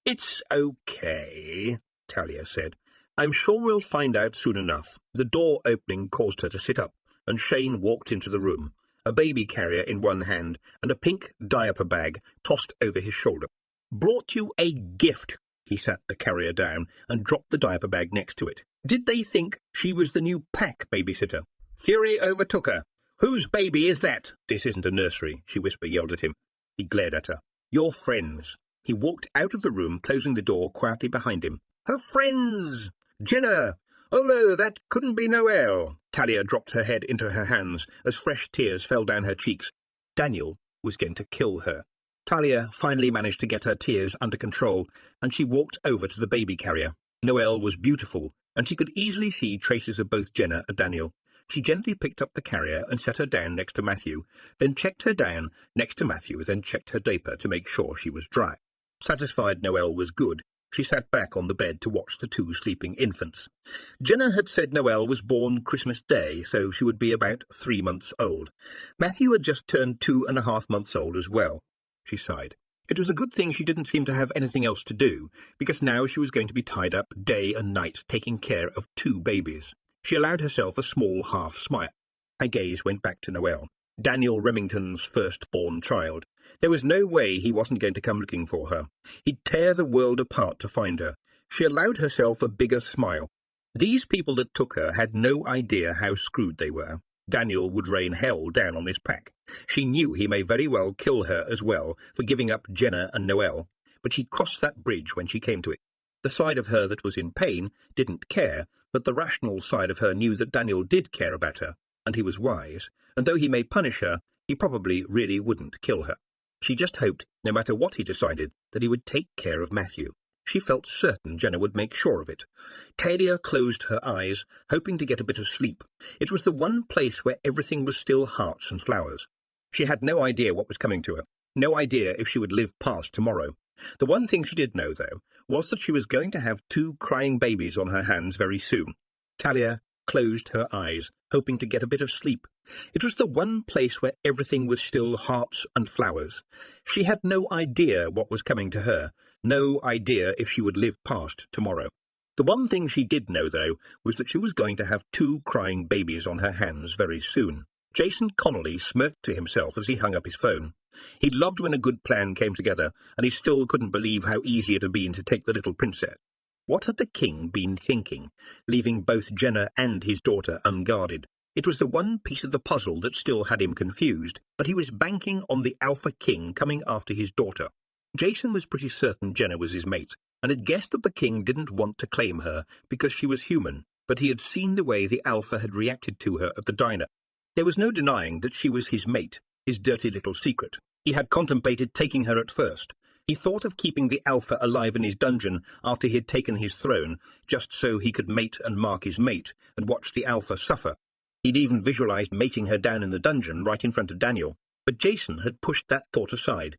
It's okay, Talia said. I'm sure we'll find out soon enough. The door opening caused her to sit up, and Shane walked into the room, a baby carrier in one hand and a pink diaper bag tossed over his shoulder. Brought you a gift. He sat the carrier down and dropped the diaper bag next to it. Did they think she was the new pack babysitter? Fury overtook her. Whose baby is that? This isn't a nursery, she yelled at him. He glared at her. Your friends. He walked out of the room, closing the door quietly behind him. Her friends! Jenna! Oh no, that couldn't be Noelle. Talia dropped her head into her hands as fresh tears fell down her cheeks. Daniel was going to kill her. Talia finally managed to get her tears under control, and she walked over to the baby carrier. Noelle was beautiful, and she could easily see traces of both Jenna and Daniel. She gently picked up the carrier and set her down next to Matthew, then checked her down next to Matthew, then checked her diaper to make sure she was dry. Satisfied Noelle was good, she sat back on the bed to watch the two sleeping infants. Jenna had said Noelle was born Christmas Day, so she would be about 3 months old. Matthew had just turned 2.5 months old as well. She sighed. It was a good thing she didn't seem to have anything else to do, because now she was going to be tied up day and night taking care of 2 babies. She allowed herself a small half-smile. Her gaze went back to Noelle, Daniel Remington's firstborn child. There was no way he wasn't going to come looking for her. He'd tear the world apart to find her. She allowed herself a bigger smile. These people that took her had no idea how screwed they were. Daniel would rain hell down on this pack. She knew he may very well kill her as well for giving up Jenna and Noelle, but she crossed that bridge when she came to it. The side of her that was in pain didn't care, but the rational side of her knew that Daniel did care about her, and he was wise, and though he may punish her, he probably really wouldn't kill her. She just hoped, no matter what he decided, that he would take care of Matthew. She felt certain Jenna would make sure of it. Talia closed her eyes, hoping to get a bit of sleep. It was the one place where everything was still hearts and flowers. She had no idea what was coming to her, no idea if she would live past tomorrow. The one thing she did know, though, was that she was going to have 2 crying babies on her hands very soon. Talia closed her eyes, hoping to get a bit of sleep. It was the one place where everything was still hearts and flowers. She had no idea what was coming to her, no idea if she would live past tomorrow. The one thing she did know, though, was that she was going to have 2 crying babies on her hands very soon. Jason Connolly smirked to himself as he hung up his phone. He'd loved when a good plan came together, and he still couldn't believe how easy it had been to take the little princess. What had the king been thinking, leaving both Jenna and his daughter unguarded? It was the one piece of the puzzle that still had him confused, but he was banking on the Alpha King coming after his daughter. Jason was pretty certain Jenna was his mate, and had guessed that the king didn't want to claim her because she was human, but he had seen the way the Alpha had reacted to her at the diner. There was no denying that she was his mate, his dirty little secret. He had contemplated taking her at first. He thought of keeping the Alpha alive in his dungeon after he had taken his throne, just so he could mate and mark his mate and watch the Alpha suffer. He'd even visualized mating her down in the dungeon right in front of Daniel. But Jason had pushed that thought aside.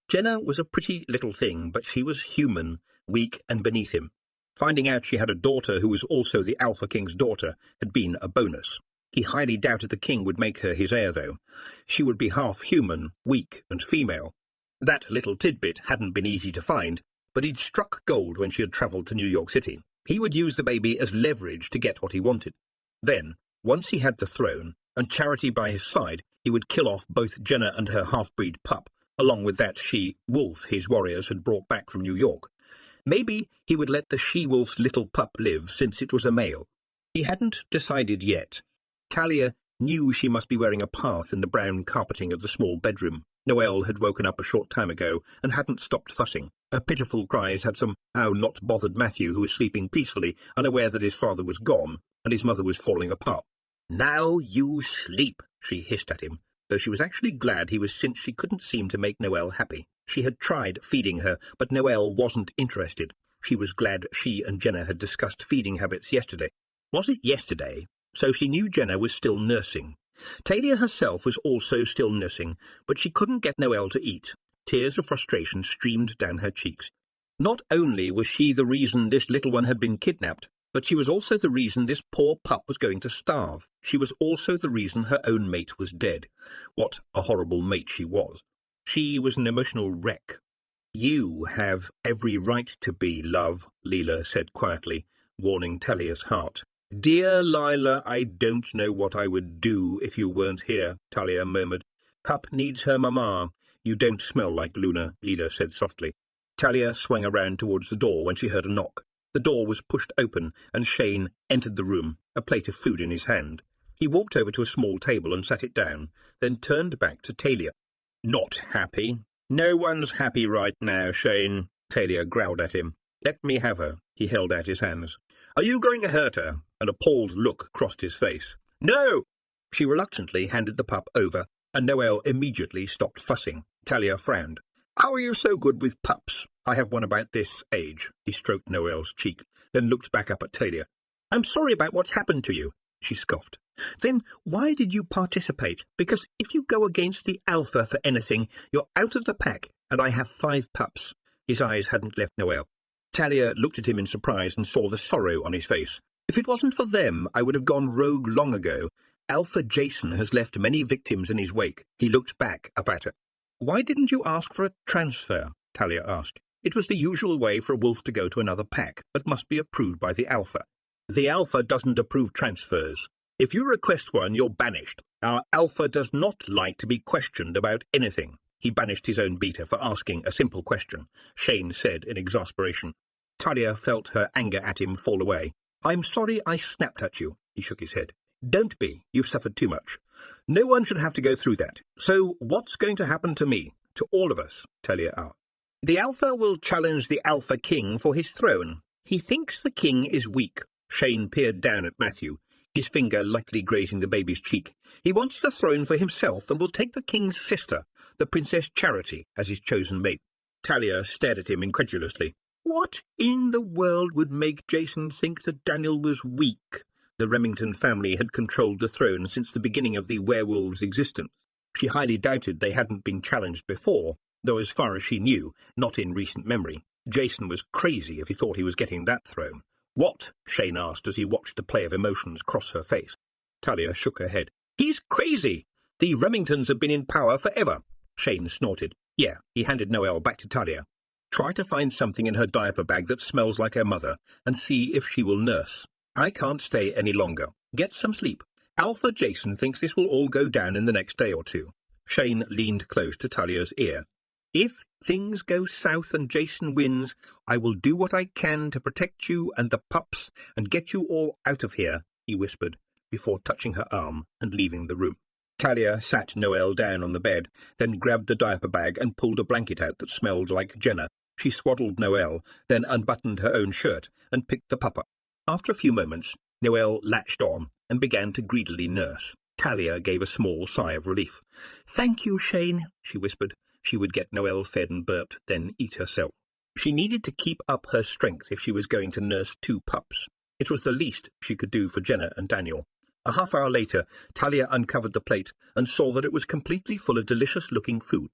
Jenna was a pretty little thing, but she was human, weak and beneath him. Finding out she had a daughter who was also the Alpha King's daughter had been a bonus. He highly doubted the king would make her his heir, though. She would be half human, weak and female. That little tidbit hadn't been easy to find, but he'd struck gold when she had travelled to New York City. He would use the baby as leverage to get what he wanted. Then, once he had the throne, and Charity by his side, he would kill off both Jenna and her half-breed pup, along with that she-wolf his warriors had brought back from New York. Maybe he would let the she-wolf's little pup live, since it was a male. He hadn't decided yet. Talia knew she must be wearing a path in the brown carpeting of the small bedroom. Noelle had woken up a short time ago and hadn't stopped fussing. Her pitiful cries had somehow not bothered Matthew, who was sleeping peacefully, unaware that his father was gone and his mother was falling apart. "Now you sleep," she hissed at him, though she was actually glad he was, since she couldn't seem to make Noelle happy. She had tried feeding her, but Noelle wasn't interested. She was glad she and Jenna had discussed feeding habits yesterday. Was it yesterday? So she knew Jenna was still nursing. Talia herself was also still nursing, but she couldn't get Noelle to eat. Tears of frustration streamed down her cheeks. Not only was she the reason this little one had been kidnapped, but she was also the reason this poor pup was going to starve. She was also the reason her own mate was dead. What a horrible mate she was. She was an emotional wreck. "You have every right to be, love," Leela said quietly, warning Talia's heart. "Dear Lila, I don't know what I would do if you weren't here," Talia murmured. "Pup needs her mama." "You don't smell like Luna," Leela said softly. Talia swung around towards the door when she heard a knock. The door was pushed open, and Shane entered the room, a plate of food in his hand. He walked over to a small table and sat it down, then turned back to Talia. "Not happy? No one's happy right now, Shane," Talia growled at him. "Let me have her." He held out his hands. "Are you going to hurt her?" An appalled look crossed his face. "No!" She reluctantly handed the pup over, and Noelle immediately stopped fussing. Talia frowned. "How are you so good with pups?" "I have one about this age." He stroked Noelle's cheek, then looked back up at Talia. "I'm sorry about what's happened to you," she scoffed. "Then why did you participate? Because if you go against the alpha for anything, you're out of the pack, and I have 5 pups. His eyes hadn't left Noelle. Talia looked at him in surprise and saw the sorrow on his face. "If it wasn't for them, I would have gone rogue long ago. Alpha Jason has left many victims in his wake." He looked back up at her. "Why didn't you ask for a transfer?" Talia asked. "It was the usual way for a wolf to go to another pack, but must be approved by the alpha." "The alpha doesn't approve transfers. If you request one, you're banished. Our alpha does not like to be questioned about anything." He banished his own beta for asking a simple question, Shane said in exasperation. Talia felt her anger at him fall away. "I'm sorry I snapped at you." He shook his head. "Don't be. You've suffered too much. No one should have to go through that. So what's going to happen to me? To all of us?" Talia asked. "The Alpha will challenge the Alpha King for his throne. He thinks the king is weak." Shane peered down at Matthew, his finger lightly grazing the baby's cheek. "He wants the throne for himself and will take the king's sister, the Princess Charity, as his chosen mate." Talia stared at him incredulously. "What in the world would make Jason think that Daniel was weak?" The Remington family had controlled the throne since the beginning of the werewolves' existence. She highly doubted they hadn't been challenged before, though as far as she knew, not in recent memory. Jason was crazy if he thought he was getting that throne. "What?" Shane asked as he watched the play of emotions cross her face. Talia shook her head. "He's crazy! The Remingtons have been in power forever." Shane snorted. "Yeah." He handed Noelle back to Talia. "Try to find something in her diaper bag that smells like her mother, and see if she will nurse. I can't stay any longer. Get some sleep. Alpha Jason thinks this will all go down in the next day or 2. Shane leaned close to Talia's ear. "If things go south and Jason wins, I will do what I can to protect you and the pups and get you all out of here," he whispered, before touching her arm and leaving the room. Talia sat Noelle down on the bed, then grabbed the diaper bag and pulled a blanket out that smelled like Jenna. She swaddled Noelle, then unbuttoned her own shirt and picked the pup up. After a few moments, Noelle latched on and began to greedily nurse. Talia gave a small sigh of relief. "Thank you, Shane," she whispered. She would get Noelle fed and burped, then eat herself. She needed to keep up her strength if she was going to nurse 2 pups. It was the least she could do for Jenna and Daniel. A half-hour later, Talia uncovered the plate and saw that it was completely full of delicious-looking food.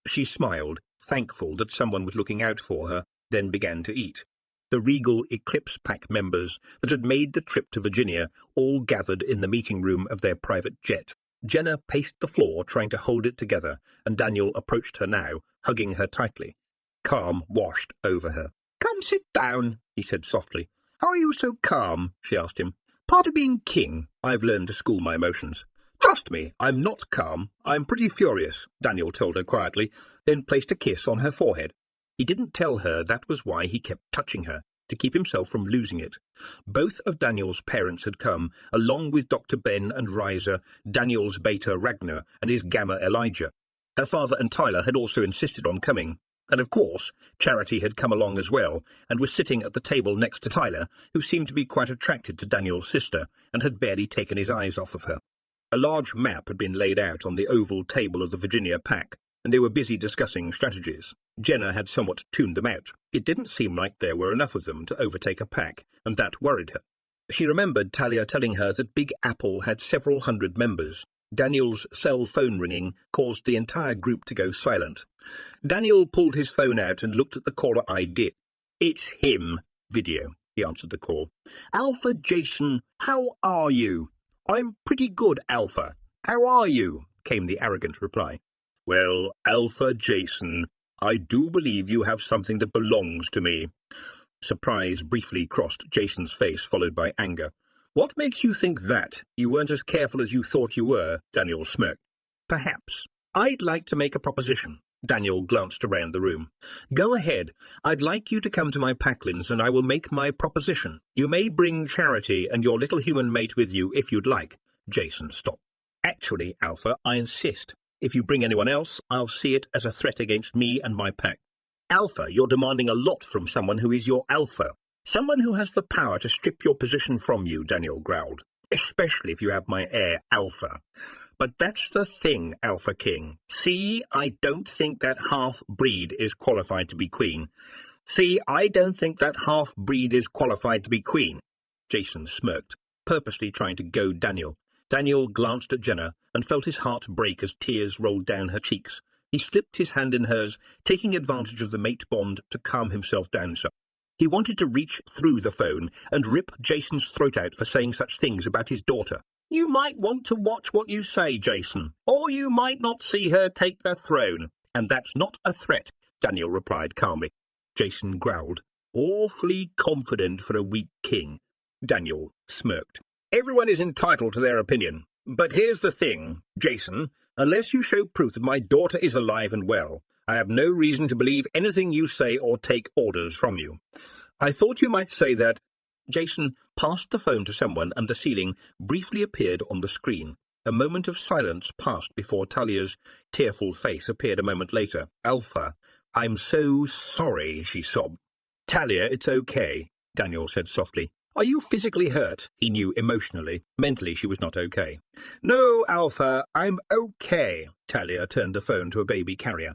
She smiled, thankful that someone was looking out for her, then began to eat. The Regal Eclipse Pack members that had made the trip to Virginia all gathered in the meeting room of their private jet. Jenna paced the floor trying to hold it together, and Daniel approached her now, hugging her tightly. Calm washed over her. "Come sit down," he said softly. "How are you so calm?" she asked him. "Part of being king. I've learned to school my emotions." "Trust me, I'm not calm. I'm pretty furious," Daniel told her quietly, then placed a kiss on her forehead. He didn't tell her that was why he kept touching her, to keep himself from losing it. Both of Daniel's parents had come, along with Dr. Ben and Riser, Daniel's beta Ragnar, and his gamma Elijah. Her father and Tyler had also insisted on coming. And of course, Charity had come along as well, and was sitting at the table next to Tyler, who seemed to be quite attracted to Daniel's sister, and had barely taken his eyes off of her. A large map had been laid out on the oval table of the Virginia pack, and they were busy discussing strategies. Jenna had somewhat tuned them out. It didn't seem like there were enough of them to overtake a pack, and that worried her. She remembered Talia telling her that Big Apple had several hundred members. Daniel's cell phone ringing caused the entire group to go silent. Daniel pulled his phone out and looked at the caller ID. "It's him, video," he answered the call. "Alpha Jason, how are you?" "I'm pretty good, Alpha. How are you?" came the arrogant reply. "Well, Alpha Jason, I do believe you have something that belongs to me." Surprise briefly crossed Jason's face, followed by anger. "What makes you think that? You weren't as careful as you thought you were," Daniel smirked. "Perhaps. I'd like to make a proposition." Daniel glanced around the room. "Go ahead. I'd like you to come to my packlins and I will make my proposition. You may bring Charity and your little human mate with you if you'd like." Jason stopped. "Actually, Alpha, I insist. If you bring anyone else, I'll see it as a threat against me and my pack." "Alpha, you're demanding a lot from someone who is your alpha. Someone who has the power to strip your position from you," Daniel growled. "Especially if you have my heir, Alpha. But that's the thing, Alpha King. See, I don't think that half-breed is qualified to be queen. Jason smirked, purposely trying to goad Daniel. Daniel glanced at Jenna and felt his heart break as tears rolled down her cheeks. He slipped his hand in hers, taking advantage of the mate bond to calm himself down some. He wanted to reach through the phone and rip Jason's throat out for saying such things about his daughter. "You might want to watch what you say, Jason, or you might not see her take the throne. And that's not a threat," Daniel replied calmly. Jason growled. "Awfully confident for a weak king." Daniel smirked. "Everyone is entitled to their opinion. But here's the thing, Jason. Unless you show proof that my daughter is alive and well, I have no reason to believe anything you say or take orders from you. I thought you might say that." Jason passed the phone to someone, and the ceiling briefly appeared on the screen. A moment of silence passed before Talia's tearful face appeared a moment later. "Alpha, I'm so sorry," she sobbed. "Talia, it's okay," Daniel said softly. "Are you physically hurt?" He knew emotionally. Mentally, she was not okay. "No, Alpha, I'm okay." Talia turned the phone to a baby carrier.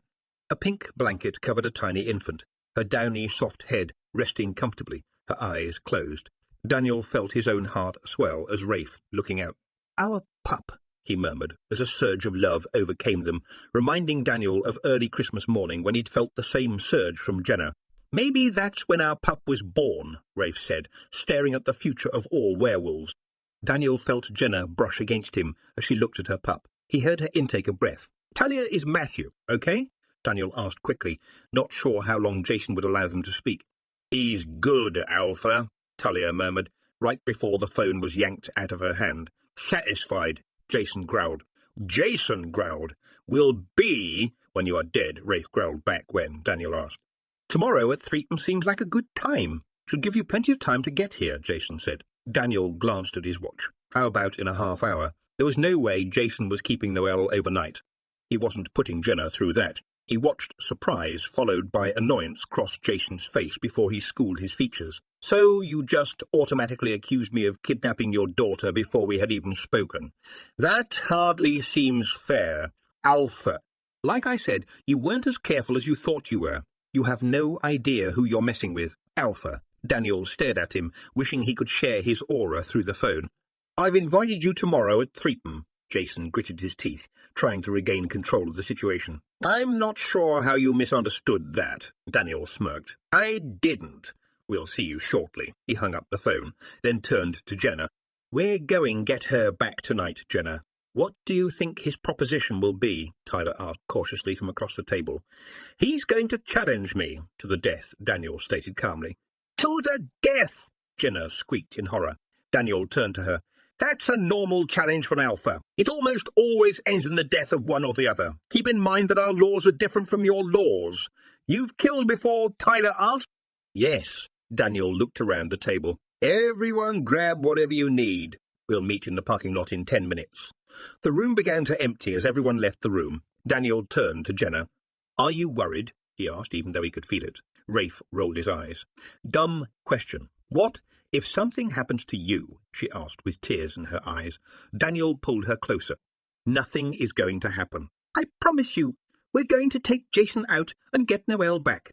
A pink blanket covered a tiny infant, her downy, soft head resting comfortably, her eyes closed. Daniel felt his own heart swell as Rafe, looking out. "Our pup," he murmured, as a surge of love overcame them, reminding Daniel of early Christmas morning when he'd felt the same surge from Jenna. "Maybe that's when our pup was born," Rafe said, staring at the future of all werewolves. Daniel felt Jenna brush against him as she looked at her pup. He heard her intake of breath. "Talia is Matthew, okay?" Daniel asked quickly, not sure how long Jason would allow them to speak. "He's good, Alpha," Talia murmured, right before the phone was yanked out of her hand. "Satisfied," Jason growled. "Will be when you are dead," Rafe growled back when Daniel asked. "Tomorrow at 3 seems like a good time. Should give you plenty of time to get here," Jason said. Daniel glanced at his watch. How about in a half hour? There was no way Jason was keeping Noelle overnight. He wasn't putting Jenna through that. He watched surprise, followed by annoyance, cross Jason's face before he schooled his features. "So you just automatically accused me of kidnapping your daughter before we had even spoken? That hardly seems fair. Alpha, like I said, you weren't as careful as you thought you were. You have no idea who you're messing with. Alpha." Daniel stared at him, wishing he could share his aura through the phone. "I've invited you tomorrow at 3. Jason gritted his teeth, trying to regain control of the situation. "I'm not sure how you misunderstood that," Daniel smirked. "I didn't. We'll see you shortly." He hung up the phone, then turned to Jenna. "We're going get her back tonight, Jenna. What do you think his proposition will be? Tyler asked cautiously from across the table. He's going to challenge me to the death, Daniel stated calmly. To the death! Jenna squeaked in horror. Daniel turned to her. That's a normal challenge for an alpha. It almost always ends in the death of one or the other. Keep in mind that our laws are different from your laws. You've killed before? Tyler asked. Yes. Daniel looked around the table. Everyone grab whatever you need. We'll meet in the parking lot in 10 minutes. The room began to empty as everyone left the room. Daniel turned to Jenna. Are you worried? He asked, even though he could feel it. Rafe rolled his eyes. Dumb question. What if something happens to you? She asked with tears in her eyes. Daniel pulled her closer. Nothing is going to happen. I promise you. We're going to take Jason out and get Noelle back.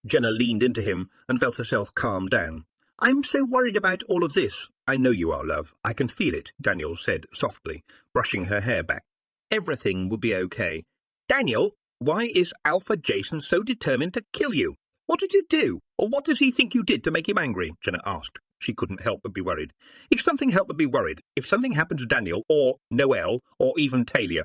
Jenna leaned into him and felt herself calm down. I'm so worried about all of this. I know you are, love. I can feel it, Daniel said softly, brushing her hair back. Everything will be okay. Daniel, why is Alpha Jason so determined to kill you? What did you do? Or what does he think you did to make him angry? Jenna asked. She couldn't help but be worried. If something happened to Daniel, or Noelle, or even Talia.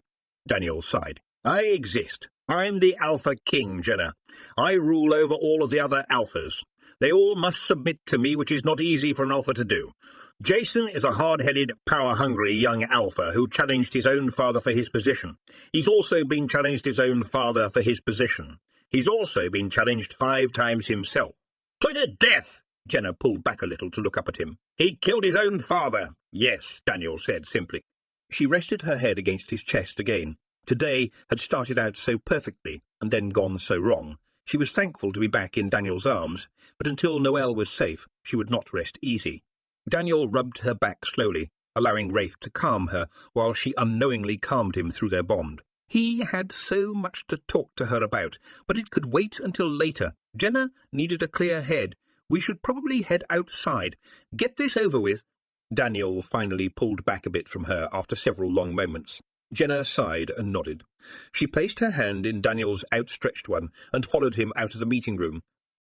Daniel sighed. I exist. I'm the Alpha King, Jenna. I rule over all of the other Alphas. They all must submit to me, which is not easy for an alpha to do. Jason is a hard-headed, power-hungry young alpha who challenged his own father for his position. He's also been challenged his own father for his position. He's also been challenged 5 times himself. To the death! Jenna pulled back a little to look up at him. He killed his own father. Yes, Daniel said simply. She rested her head against his chest again. Today had started out so perfectly and then gone so wrong. She was thankful to be back in Daniel's arms, but until Noelle was safe, she would not rest easy. Daniel rubbed her back slowly, allowing Rafe to calm her, while she unknowingly calmed him through their bond. He had so much to talk to her about, but it could wait until later. Jenna needed a clear head. We should probably head outside. Get this over with. Daniel finally pulled back a bit from her after several long moments. Jenna sighed and nodded. She placed her hand in Daniel's outstretched one and followed him out of the meeting room,